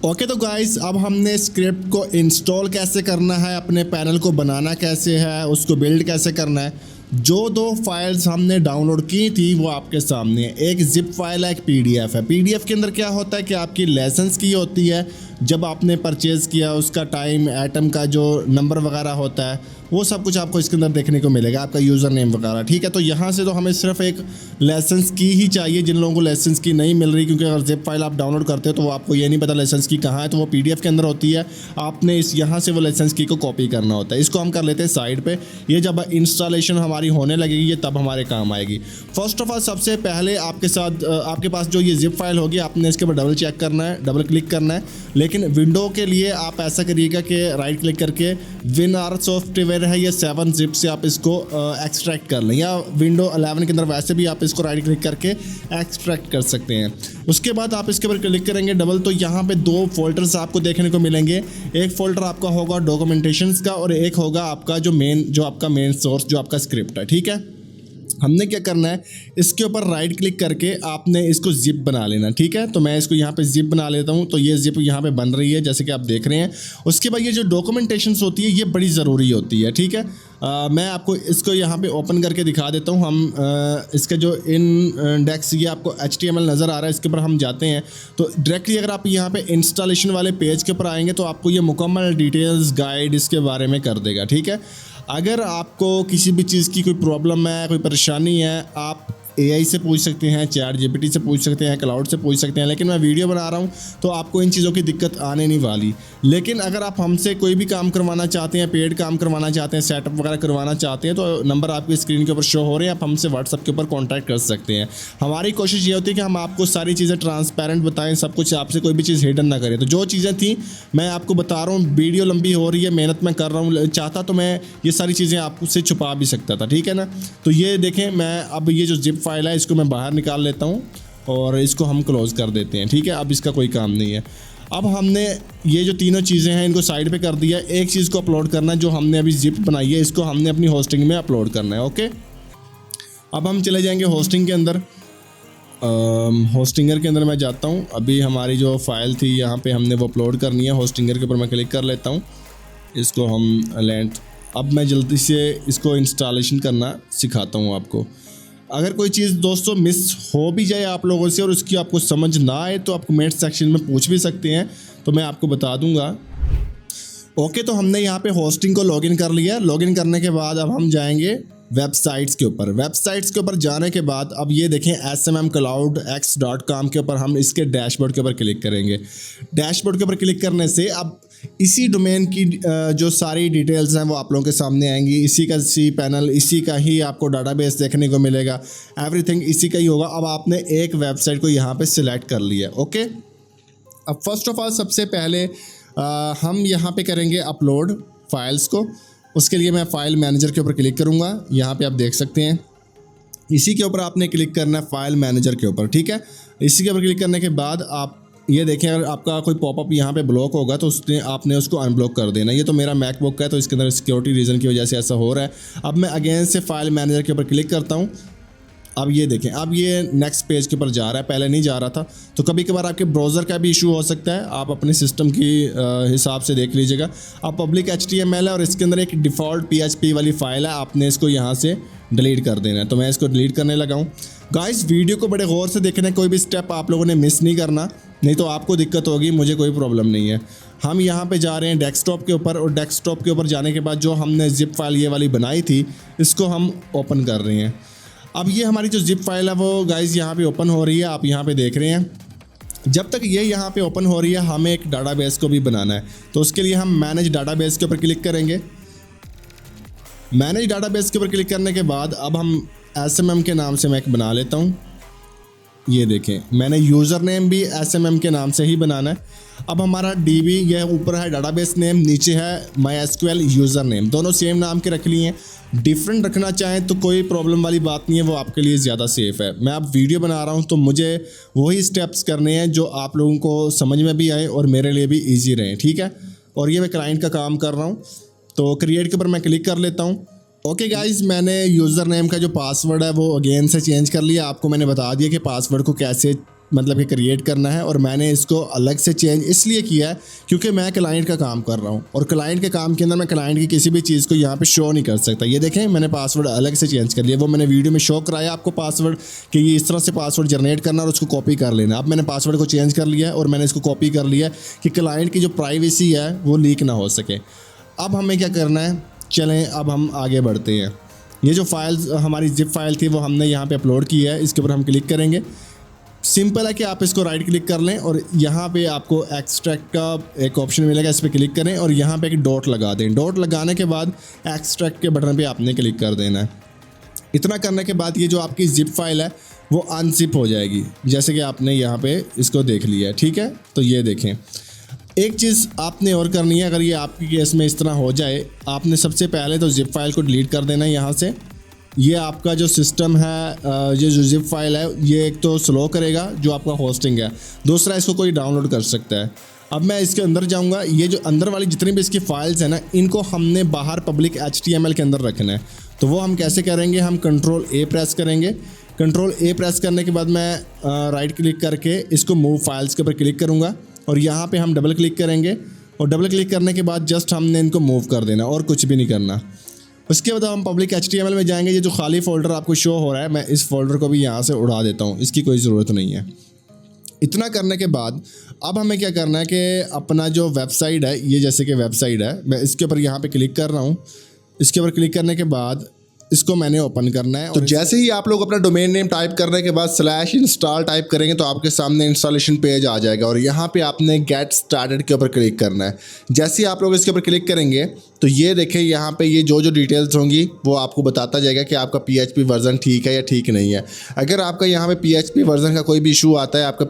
ओके, तो गाइस अब हमने स्क्रिप्ट को इंस्टॉल कैसे करना है, अपने पैनल को बनाना कैसे है, उसको बिल्ड कैसे करना है। जो 2 फाइल्स हमने डाउनलोड की थी वो आपके सामने है। एक जिप फाइल है, एक PDF है। PDF के अंदर क्या होता है कि आपकी लाइसेंस की होती है, जब आपने परचेज़ किया उसका टाइम, एटम का जो नंबर वगैरह होता है वो सब कुछ आपको इसके अंदर देखने को मिलेगा, आपका यूज़र नेम वगैरह। ठीक है, तो यहाँ से तो हमें सिर्फ एक लाइसेंस की ही चाहिए। जिन लोगों को लाइसेंस की नहीं मिल रही, क्योंकि अगर जिप फाइल आप डाउनलोड करते हो तो वो आपको ये नहीं पता लाइसेंस की कहाँ है, तो वो PDF के अंदर होती है। आपने इस यहाँ से वो लाइसेंस की को कॉपी करना होता है। इसको हम कर लेते हैं साइड पे। ये जब इंस्टॉलेशन हमारी होने लगेगी ये तब हमारे काम आएगी। फर्स्ट ऑफ ऑल सबसे पहले आपके पास जो ये जिप फाइल होगी आपने इसके ऊपर डबल चेक करना है, डबल क्लिक करना है। लेकिन विंडो के लिए आप ऐसा करिएगा कि राइट क्लिक करके WinR सॉफ्टवेयर है ये 7 जिप से आप इसको एक्सट्रैक्ट कर लें, या विंडो 11 के अंदर वैसे भी आप इसको राइट क्लिक करके एक्सट्रैक्ट कर सकते हैं। उसके बाद आप इसके ऊपर क्लिक करेंगे डबल, तो यहाँ पे 2 फोल्डर्स आपको देखने को मिलेंगे। एक फोल्डर आपका होगा डॉक्यूमेंटेशंस का और एक होगा आपका जो आपका मेन सोर्स जो आपका स्क्रिप्ट है। ठीक है, हमने क्या करना है, इसके ऊपर राइट क्लिक करके आपने इसको जिप बना लेना। ठीक है, तो मैं इसको यहाँ पे जिप बना लेता हूँ। तो ये जिप यहाँ पे बन रही है जैसे कि आप देख रहे हैं। उसके बाद ये जो डॉक्यूमेंटेशंस होती है ये बड़ी ज़रूरी होती है। ठीक है, मैं आपको इसको यहाँ पे ओपन करके दिखा देता हूँ। हम इसका जो इंडेक्स ये आपको HTML नज़र आ रहा है, इसके ऊपर हम जाते हैं तो डायरेक्टली अगर आप यहाँ पे इंस्टॉलेशन वाले पेज के ऊपर आएंगे तो आपको ये मुकम्मल डिटेल्स गाइड इसके बारे में कर देगा। ठीक है, अगर आपको किसी भी चीज़ की कोई प्रॉब्लम है, कोई परेशानी है, आप AI से पूछ सकते हैं, ChatGPT से पूछ सकते हैं, क्लाउड से पूछ सकते हैं। लेकिन मैं वीडियो बना रहा हूँ तो आपको इन चीज़ों की दिक्कत आने नहीं वाली। लेकिन अगर आप हमसे कोई भी काम करवाना चाहते हैं, पेड काम करवाना चाहते हैं, सेटअप वगैरह करवाना चाहते हैं, तो नंबर आपकी स्क्रीन के ऊपर शो हो रहे हैं, आप हमसे व्हाट्सअप के ऊपर कॉन्टैक्ट कर सकते हैं। हमारी कोशिश ये होती है कि हम आपको सारी चीज़ें ट्रांसपेरेंट बताएँ, सब कुछ, आपसे कोई भी चीज़ हिडन ना करें। तो जो चीज़ें थी मैं आपको बता रहा हूँ, वीडियो लंबी हो रही है, मेहनत मैं कर रहा हूँ, चाहता तो मैं ये सारी चीज़ें आपसे छुपा भी सकता था। ठीक है ना, तो ये देखें, मैं अब ये जो जिप फाइल है इसको मैं बाहर निकाल लेता हूँ और इसको हम क्लोज़ कर देते हैं। ठीक है, अब इसका कोई काम नहीं है। अब हमने ये जो तीनों चीज़ें हैं इनको साइड पे कर दिया। एक चीज़ को अपलोड करना है जो हमने अभी जिप बनाई है, इसको हमने अपनी होस्टिंग में अपलोड करना है। ओके, अब हम चले जाएंगे होस्टिंग के अंदर। होस्टिंगर के अंदर मैं जाता हूँ। अभी हमारी जो फाइल थी यहाँ पे हमने वो अपलोड करनी है। होस्टिंगर के ऊपर मैं क्लिक कर लेता हूँ, इसको हम लेंथ। अब मैं जल्दी से इसको इंस्टॉलेशन करना सिखाता हूँ आपको। अगर कोई चीज़ दोस्तों मिस हो भी जाए आप लोगों से और उसकी आपको समझ ना आए तो आप कमेंट सेक्शन में पूछ भी सकते हैं, तो मैं आपको बता दूंगा। ओके, तो हमने यहाँ पे होस्टिंग को लॉगिन कर लिया। लॉगिन करने के बाद अब हम जाएंगे वेबसाइट्स के ऊपर। वेबसाइट्स के ऊपर जाने के बाद अब ये देखें smmcloudx.com के ऊपर हम इसके डैशबोर्ड के ऊपर क्लिक करेंगे। डैशबोर्ड के ऊपर क्लिक करने से अब इसी डोमेन की जो सारी डिटेल्स हैं वो आप लोगों के सामने आएंगी। इसी का सी पैनल, इसी का ही आपको डाटाबेस देखने को मिलेगा। एवरीथिंग इसी का ही होगा। अब आपने एक वेबसाइट को यहाँ पे सिलेक्ट कर लिया। ओके, अब फर्स्ट ऑफ ऑल सबसे पहले हम यहाँ पे करेंगे अपलोड फाइल्स को। उसके लिए मैं फ़ाइल मैनेजर के ऊपर क्लिक करूँगा। यहाँ पे आप देख सकते हैं, इसी के ऊपर आपने क्लिक करना है, फ़ाइल मैनेजर के ऊपर। ठीक है, इसी के ऊपर क्लिक करने के बाद आप ये देखें, अगर आपका कोई पॉपअप यहाँ पे ब्लॉक होगा तो आपने उसको अनब्लॉक कर देना। ये तो मेरा मैकबुक का है तो इसके अंदर सिक्योरिटी रीज़न की वजह से ऐसा हो रहा है। अब मैं अगेन से फ़ाइल मैनेजर के ऊपर क्लिक करता हूँ। अब ये देखें, अब ये नेक्स्ट पेज के ऊपर जा रहा है, पहले नहीं जा रहा था। तो कभी कभार आपके ब्राउज़र का भी इशू हो सकता है, आप अपने सिस्टम की हिसाब से देख लीजिएगा। अब पब्लिक HTML है और इसके अंदर एक डिफ़ॉल्ट PHP वाली फ़ाइल है, आपने इसको यहाँ से डिलीट कर देना है। तो मैं इसको डिलीट करने लगा हूँ। गाइस, वीडियो को बड़े गौर से देखना है, कोई भी स्टेप आप लोगों ने मिस नहीं करना, नहीं तो आपको दिक्कत होगी, मुझे कोई प्रॉब्लम नहीं है। हम यहाँ पे जा रहे हैं डेस्कटॉप के ऊपर, और डेस्कटॉप के ऊपर जाने के बाद जो हमने जिप फाइल ये वाली बनाई थी इसको हम ओपन कर रहे हैं। अब ये हमारी जो जिप फाइल है वो गाइस यहाँ पे ओपन हो रही है, आप यहाँ पे देख रहे हैं। जब तक ये यहाँ पे ओपन हो रही है हमें एक डाटाबेस को भी बनाना है, तो उसके लिए हम मैनेज डाटाबेस के ऊपर क्लिक करेंगे। मैनेज डाटाबेस के ऊपर क्लिक करने के बाद अब हम SMM के नाम से मैं एक बना लेता हूँ। ये देखें, मैंने यूज़र नेम भी SMM के नाम से ही बनाना है। अब हमारा DB, यह ऊपर है डाटाबेस नेम, नीचे है MySQL यूज़र नेम, दोनों सेम नाम के रख लिए हैं। डिफरेंट रखना चाहें तो कोई प्रॉब्लम वाली बात नहीं है, वो आपके लिए ज़्यादा सेफ़ है। मैं अब वीडियो बना रहा हूँ तो मुझे वही स्टेप्स करने हैं जो आप लोगों को समझ में भी आए और मेरे लिए भी ईजी रहें। ठीक है, और ये मैं क्लाइंट का काम कर रहा हूँ, तो क्रिएट के ऊपर मैं क्लिक कर लेता हूँ। ओके गाइस, मैंने यूज़र नेम का जो पासवर्ड है वो अगेन से चेंज कर लिया। आपको मैंने बता दिया कि पासवर्ड को कैसे मतलब कि क्रिएट करना है, और मैंने इसको अलग से चेंज इसलिए किया है क्योंकि मैं क्लाइंट का काम कर रहा हूँ, और क्लाइंट के काम के अंदर मैं क्लाइंट की किसी भी चीज़ को यहाँ पे शो नहीं कर सकता। ये देखें, मैंने पासवर्ड अलग से चेंज कर लिया। वो मैंने वीडियो में शो कराया आपको पासवर्ड कि ये इस तरह से पासवर्ड जनरेट करना और उसको कॉपी कर लेना। अब मैंने पासवर्ड को चेंज कर लिया है और मैंने इसको कॉपी कर लिया कि क्लाइंट की जो प्राइवेसी है वो लीक ना हो सके। अब हमें क्या करना है, चलें अब हम आगे बढ़ते हैं। ये जो फाइल हमारी जिप फाइल थी वो हमने यहाँ पे अपलोड की है, इसके ऊपर हम क्लिक करेंगे। सिंपल है कि आप इसको राइट क्लिक कर लें और यहाँ पे आपको एक्सट्रैक्ट का एक ऑप्शन मिलेगा, इस पर क्लिक करें और यहाँ पे एक डॉट लगा दें। डॉट लगाने के बाद एक्सट्रैक्ट के बटन पे आपने क्लिक कर देना है। इतना करने के बाद ये जो आपकी जिप फाइल है वो अनजिप हो जाएगी, जैसे कि आपने यहाँ पे इसको देख लिया है। ठीक है, तो ये देखें, एक चीज़ आपने और करनी है, अगर ये आपकी केस में इस तरह हो जाए, आपने सबसे पहले तो जिप फाइल को डिलीट कर देना है यहाँ से। ये आपका जो सिस्टम है, ये जो जिप फाइल है ये एक तो स्लो करेगा जो आपका होस्टिंग है, दूसरा इसको कोई डाउनलोड कर सकता है। अब मैं इसके अंदर जाऊंगा, ये जो अंदर वाली जितनी भी इसकी फाइल्स हैं ना, इनको हमने बाहर पब्लिक HTML के अंदर रखना है। तो वो हम कैसे करेंगे, हम कंट्रोल A प्रेस करेंगे। कंट्रोल A प्रेस करने के बाद मैं राइट क्लिक करके इसको मूव फाइल्स के ऊपर क्लिक करूँगा और यहाँ पे हम डबल क्लिक करेंगे, और डबल क्लिक करने के बाद जस्ट हमने इनको मूव कर देना और कुछ भी नहीं करना। उसके बाद हम पब्लिक HTML में जाएंगे। ये जो खाली फोल्डर आपको शो हो रहा है, मैं इस फोल्डर को भी यहाँ से उड़ा देता हूँ, इसकी कोई ज़रूरत नहीं है। इतना करने के बाद अब हमें क्या करना है कि अपना जो वेबसाइट है, ये जैसे कि वेबसाइट है, मैं इसके ऊपर यहाँ पे क्लिक कर रहा हूँ। इसके ऊपर क्लिक करने के बाद इसको मैंने ओपन करना है। तो जैसे ही आप लोग अपना डोमेन नेम टाइप करने के बाद /install टाइप करेंगे तो आपके सामने इंस्टॉलेशन पेज आ जाएगा, और यहाँ पे आपने गेट स्टार्टेड के ऊपर क्लिक करना है। जैसे ही आप लोग इसके ऊपर क्लिक करेंगे तो ये देखें, यहाँ पे ये जो डिटेल्स होंगी वो आपको बताता जाएगा कि आपका PHP वर्जन ठीक है या ठीक नहीं है। अगर आपका यहाँ पे PHP वर्जन का कोई भी इशू आता है, आपका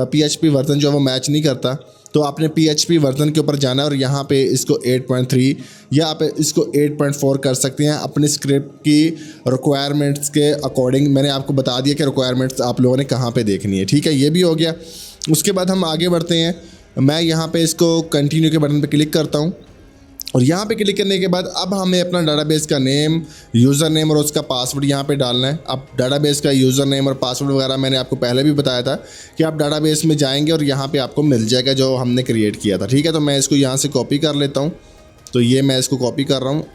PHP वर्जन जो है वो मैच नहीं करता, तो आपने PHP वर्जन के ऊपर जाना है और यहाँ पे इसको 8.3 या आप इसको 8.4 कर सकते हैं अपने स्क्रिप्ट की रिक्वायरमेंट्स के अकॉर्डिंग। मैंने आपको बता दिया कि रिक्वायरमेंट्स आप लोगों ने कहाँ पे देखनी है। ठीक है, ये भी हो गया। उसके बाद हम आगे बढ़ते हैं। मैं यहाँ पे इसको कंटिन्यू के बटन पे क्लिक करता हूँ और यहाँ पे क्लिक करने के बाद अब हमें अपना डाटाबेस का नेम, यूज़र नेम और उसका पासवर्ड यहाँ पे डालना है। अब डाटाबेस का यूज़र नेम और पासवर्ड वगैरह मैंने आपको पहले भी बताया था कि आप डाटाबेस में जाएंगे और यहाँ पे आपको मिल जाएगा जो हमने क्रिएट किया था। ठीक है, तो मैं इसको यहाँ से कॉपी कर लेता हूँ। तो ये मैं इसको कॉपी कर रहा हूँ।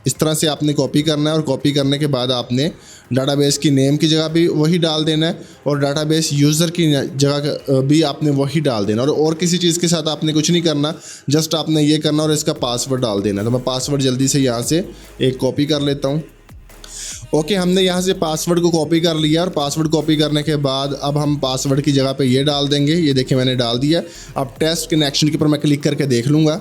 इस तरह से आपने कॉपी करना है और कॉपी करने के बाद आपने डाटाबेस की नेम की जगह भी वही डाल देना है और डाटाबेस यूज़र की जगह भी आपने वही डाल देना और किसी चीज़ के साथ आपने कुछ नहीं करना, जस्ट आपने ये करना और इसका पासवर्ड डाल देना। तो मैं पासवर्ड जल्दी से यहाँ से एक कॉपी कर लेता हूँ। ओके, हमने यहाँ से पासवर्ड को कॉपी कर लिया और पासवर्ड कॉपी करने के बाद अब हम पासवर्ड की जगह पे ये डाल देंगे। ये देखिए मैंने डाल दिया। अब टेस्ट कनेक्शन के ऊपर मैं क्लिक करके देख लूँगा।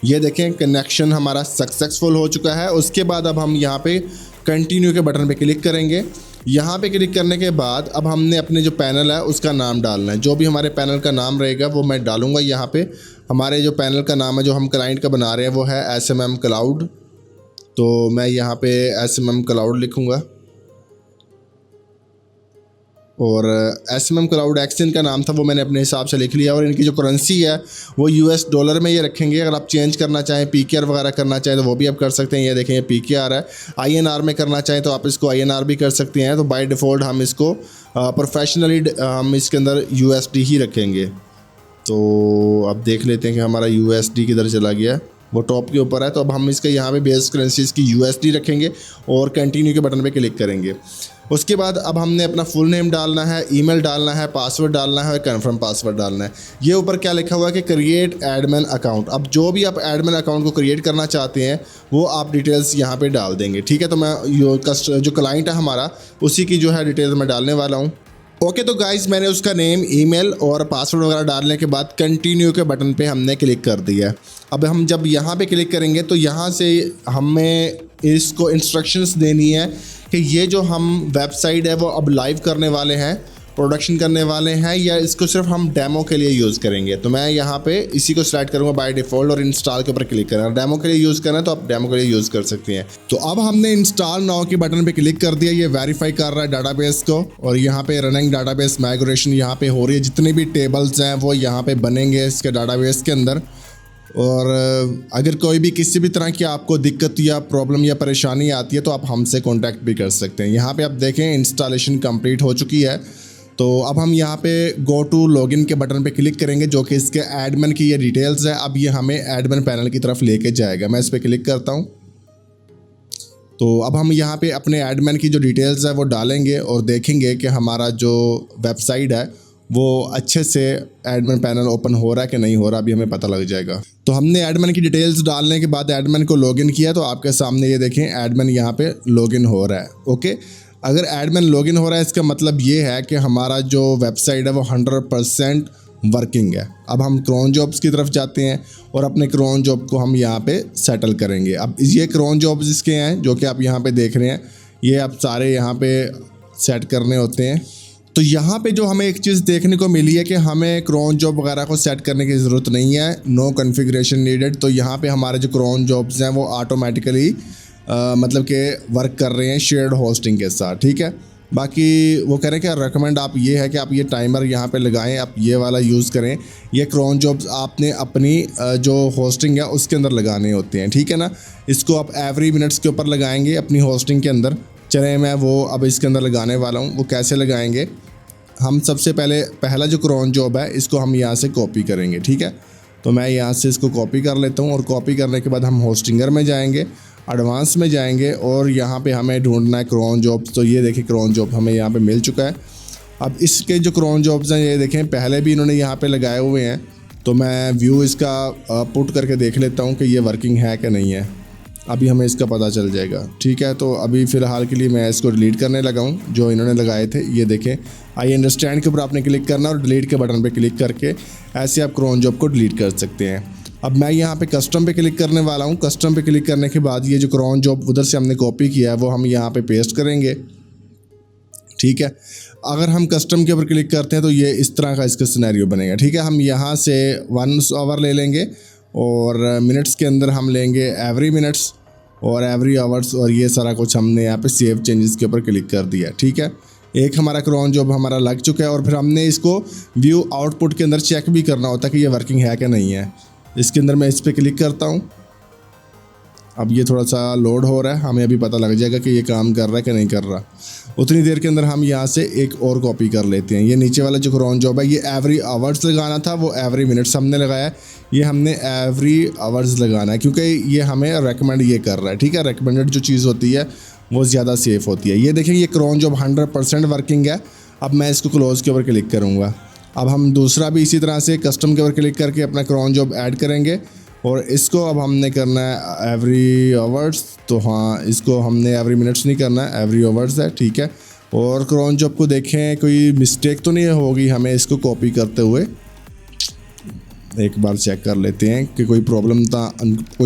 ये देखें कनेक्शन हमारा सक्सेसफुल हो चुका है। उसके बाद अब हम यहाँ पे कंटिन्यू के बटन पे क्लिक करेंगे। यहाँ पे क्लिक करने के बाद अब हमने अपने जो पैनल है उसका नाम डालना है। जो भी हमारे पैनल का नाम रहेगा वो मैं डालूँगा यहाँ पे। हमारे जो पैनल का नाम है जो हम क्लाइंट का बना रहे हैं वो है SMM क्लाउड। तो मैं यहाँ पे SMM क्लाउड लिखूँगा और SMM क्लाउड एक्सचेंज का नाम था वो मैंने अपने हिसाब से लिख लिया। और इनकी जो करेंसी है वो US डॉलर में ये रखेंगे। अगर आप चेंज करना चाहें, PKR वगैरह करना चाहें तो वो भी आप कर सकते हैं। ये देखें ये PKR है। INR में करना चाहें तो आप इसको INR भी कर सकते हैं। तो बाय डिफ़ॉल्ट हम इसको प्रोफेशनली हम इसके अंदर USD ही रखेंगे। तो अब देख लेते हैं कि हमारा USD किधर चला गया। वो टॉप के ऊपर है। तो अब हम इसका यहाँ पे बेस करेंसी इसकी USD रखेंगे और कंटिन्यू के बटन पे क्लिक करेंगे। उसके बाद अब हमने अपना फुल नेम डालना है, ईमेल डालना है, पासवर्ड डालना है और कन्फर्म पासवर्ड डालना है। ये ऊपर क्या लिखा हुआ है कि क्रिएट एडमिन अकाउंट। अब जो भी आप एडमिन अकाउंट को क्रिएट करना चाहते हैं वो आप डिटेल्स यहाँ पे डाल देंगे। ठीक है, तो मैं जो क्लाइंट है हमारा उसी की जो है डिटेल्स मैं डालने वाला हूँ। ओके, तो गाइस मैंने उसका नेम, ईमेल और पासवर्ड वगैरह डालने के बाद कंटिन्यू के बटन पे हमने क्लिक कर दिया है। अब हम जब यहाँ पे क्लिक करेंगे तो यहाँ से हमें इसको इंस्ट्रक्शंस देनी है कि ये जो हम वेबसाइट है वो अब लाइव करने वाले हैं, प्रोडक्शन करने वाले हैं, या इसको सिर्फ हम डेमो के लिए यूज़ करेंगे। तो मैं यहाँ पे इसी को सिलेक्ट करूँगा बाय डिफ़ॉल्ट और इंस्टॉल के ऊपर क्लिक करना। डेमो के लिए यूज़ करना है तो आप डेमो के लिए यूज़ कर सकते हैं। तो अब हमने इंस्टॉल नाउ के बटन पे क्लिक कर दिया। ये वेरीफाई कर रहा है डाटाबेस को और यहाँ पे रनिंग डाटाबेस माइग्रेशन यहाँ पे हो रही है। जितने भी टेबल्स हैं वो यहाँ पे बनेंगे इसके डाटाबेस के अंदर। और अगर कोई भी किसी भी तरह की आपको दिक्कत या प्रॉब्लम या परेशानी आती है तो आप हमसे कांटेक्ट भी कर सकते हैं। यहाँ पे आप देखें इंस्टॉलेशन कंप्लीट हो चुकी है। तो अब हम यहाँ पे गो टू लॉगिन के बटन पे क्लिक करेंगे जो कि इसके एडमिन की ये डिटेल्स है। अब ये हमें एडमिन पैनल की तरफ लेके जाएगा। मैं इस पर क्लिक करता हूँ। तो अब हम यहाँ पे अपने एडमिन की जो डिटेल्स है वो डालेंगे और देखेंगे कि हमारा जो वेबसाइट है वो अच्छे से एडमिन पैनल ओपन हो रहा है कि नहीं हो रहा, अभी हमें पता लग जाएगा। तो हमने एडमिन की डिटेल्स डालने के बाद एडमिन को लॉगिन किया तो आपके सामने ये देखें एडमिन यहाँ पे लॉगिन हो रहा है। ओके, अगर एडमिन लॉगिन हो रहा है इसका मतलब ये है कि हमारा जो वेबसाइट है वो 100% वर्किंग है। अब हम क्रोन जॉब्स की तरफ जाते हैं और अपने क्रोन जॉब को हम यहाँ पे सेटल करेंगे। अब ये क्रोन जॉब्स इसके हैं जो कि आप यहाँ पे देख रहे हैं, ये आप सारे यहाँ पे सेट करने होते हैं। तो यहाँ पे जो हमें एक चीज़ देखने को मिली है कि हमें क्रोन जॉब वगैरह को सेट करने की ज़रूरत नहीं है, नो कॉन्फ़िगरेशन नीडेड। तो यहाँ पे हमारे जो क्रोन जॉब्स हैं वो ऑटोमेटिकली मतलब कि वर्क कर रहे हैं शेयर्ड होस्टिंग के साथ। ठीक है, बाकी वो कह रहे हैं कि रेकमेंड आप ये है कि आप ये टाइमर यहाँ पे लगाएं, आप ये वाला यूज़ करें। ये क्रोन जॉब्स आपने अपनी जो होस्टिंग है उसके अंदर लगाने होते हैं। ठीक है ना, इसको आप एवरी मिनट्स के ऊपर लगाएंगे अपनी होस्टिंग के अंदर। चले मैं वो अब इसके अंदर लगाने वाला हूँ। वो कैसे लगाएंगे, हम सबसे पहला जो क्रोन जॉब है इसको हम यहाँ से कॉपी करेंगे। ठीक है, तो मैं यहाँ से इसको कॉपी कर लेता हूँ और कॉपी करने के बाद हम होस्टिंगर में जाएंगे, एडवांस में जाएंगे और यहाँ पे हमें ढूंढना है क्रोन जॉब्स। तो ये देखिए क्रोन जॉब हमें यहाँ पे मिल चुका है। अब इसके जो क्रोन जॉब्स हैं ये देखें पहले भी इन्होंने यहाँ पे लगाए हुए हैं। तो मैं व्यू इसका पुट करके देख लेता हूँ कि ये वर्किंग है कि नहीं है, अभी हमें इसका पता चल जाएगा। ठीक है, तो अभी फ़िलहाल के लिए मैं इसको डिलीट करने लगा हूँ जो इन्होंने लगाए थे। ये देखें आई अंडरस्टैंड के ऊपर आपने क्लिक करना और डिलीट के बटन पे क्लिक करके ऐसे आप क्रोन जॉब को डिलीट कर सकते हैं। अब मैं यहाँ पे कस्टम पे क्लिक करने वाला हूँ। कस्टम पे क्लिक करने के बाद ये जो क्रोन जॉब उधर से हमने कॉपी किया है वो हम यहाँ पे पेस्ट करेंगे। ठीक है, अगर हम कस्टम के ऊपर क्लिक करते हैं तो ये इस तरह का इसका सिनेरियो बनेगा। ठीक है, हम यहाँ से 1 आवर ले लेंगे और मिनट्स के अंदर हम लेंगे एवरी मिनट्स और एवरी आवर्स, और ये सारा कुछ हमने यहाँ पे सेव चेंजेस के ऊपर क्लिक कर दिया। ठीक है, एक हमारा क्रॉन जॉब हमारा लग चुका है और फिर हमने इसको व्यू आउटपुट के अंदर चेक भी करना होता है कि ये वर्किंग है कि नहीं है। इसके अंदर मैं इस पर क्लिक करता हूँ। अब ये थोड़ा सा लोड हो रहा है, हमें अभी पता लग जाएगा कि ये काम कर रहा है कि नहीं कर रहा। उतनी देर के अंदर हम यहाँ से एक और कॉपी कर लेते हैं। ये नीचे वाला जो क्रॉन जॉब है ये एवरी आवर्स लगाना था, वो एवरी मिनट्स हमने लगाया है। ये हमने एवरी आवर्स लगाना है क्योंकि ये हमें रेकमेंड ये कर रहा है, ठीक है। रेकमेंडेड जो चीज़ होती है वो ज़्यादा सेफ़ होती है। ये देखें, ये क्रॉन जॉब 100% वर्किंग है। अब मैं इसको क्लोज़ के ऊपर क्लिक करूँगा। अब हम दूसरा भी इसी तरह से कस्टम के ऊपर क्लिक करके अपना क्रॉन जॉब ऐड करेंगे और इसको अब हमने करना है एवरी आवर्स। तो हाँ, इसको हमने एवरी मिनट्स नहीं करना है, एवरी आवर्स है, ठीक है। और क्रॉन जॉब को देखें कोई मिस्टेक तो नहीं होगी हमें इसको कॉपी करते हुए। एक बार चेक कर लेते हैं कि कोई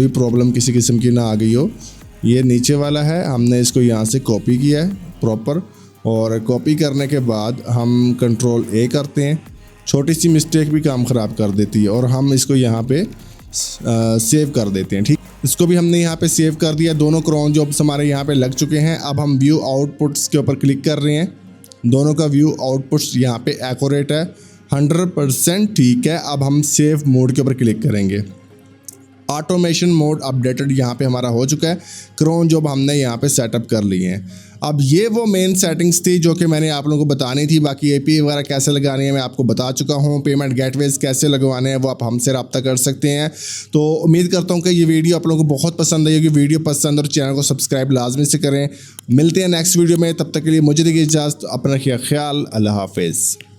प्रॉब्लम किसी किस्म की ना आ गई हो। ये नीचे वाला है, हमने इसको यहाँ से कॉपी किया है प्रॉपर, और कॉपी करने के बाद हम कंट्रोल ए करते हैं। छोटी सी मिस्टेक भी काम ख़राब कर देती है और हम इसको यहाँ पे सेव कर देते हैं, ठीक। इसको भी हमने यहाँ पे सेव कर दिया। दोनों क्रॉन जॉब्स हमारे यहाँ पे लग चुके हैं। अब हम व्यू आउटपुट्स के ऊपर क्लिक कर रहे हैं। दोनों का व्यू आउटपुट्स यहाँ पे एक्यूरेट है, 100% ठीक है। अब हम सेव मोड के ऊपर क्लिक करेंगे। ऑटोमेशन मोड अपडेटेड यहाँ पे हमारा हो चुका है। क्रॉन जॉब हमने यहाँ पे सेटअप कर लिए हैं। अब ये वो मेन सेटिंग्स थी जो कि मैंने आप लोगों को बतानी थी। बाकी एपीआई वगैरह कैसे लगानी है मैं आपको बता चुका हूँ। पेमेंट गेटवेज कैसे लगवाने हैं वो आप हमसे रब्ता कर सकते हैं। तो उम्मीद करता हूँ कि ये वीडियो आप लोगों को बहुत पसंद आई होगी। वीडियो पसंद और चैनल को सब्सक्राइब लाजमी से करें। मिलते हैं नेक्स्ट वीडियो में, तब तक के लिए मुझे दीजिए इजाज़त। अपना रखिए ख्याल। अल्लाह हाफिज़।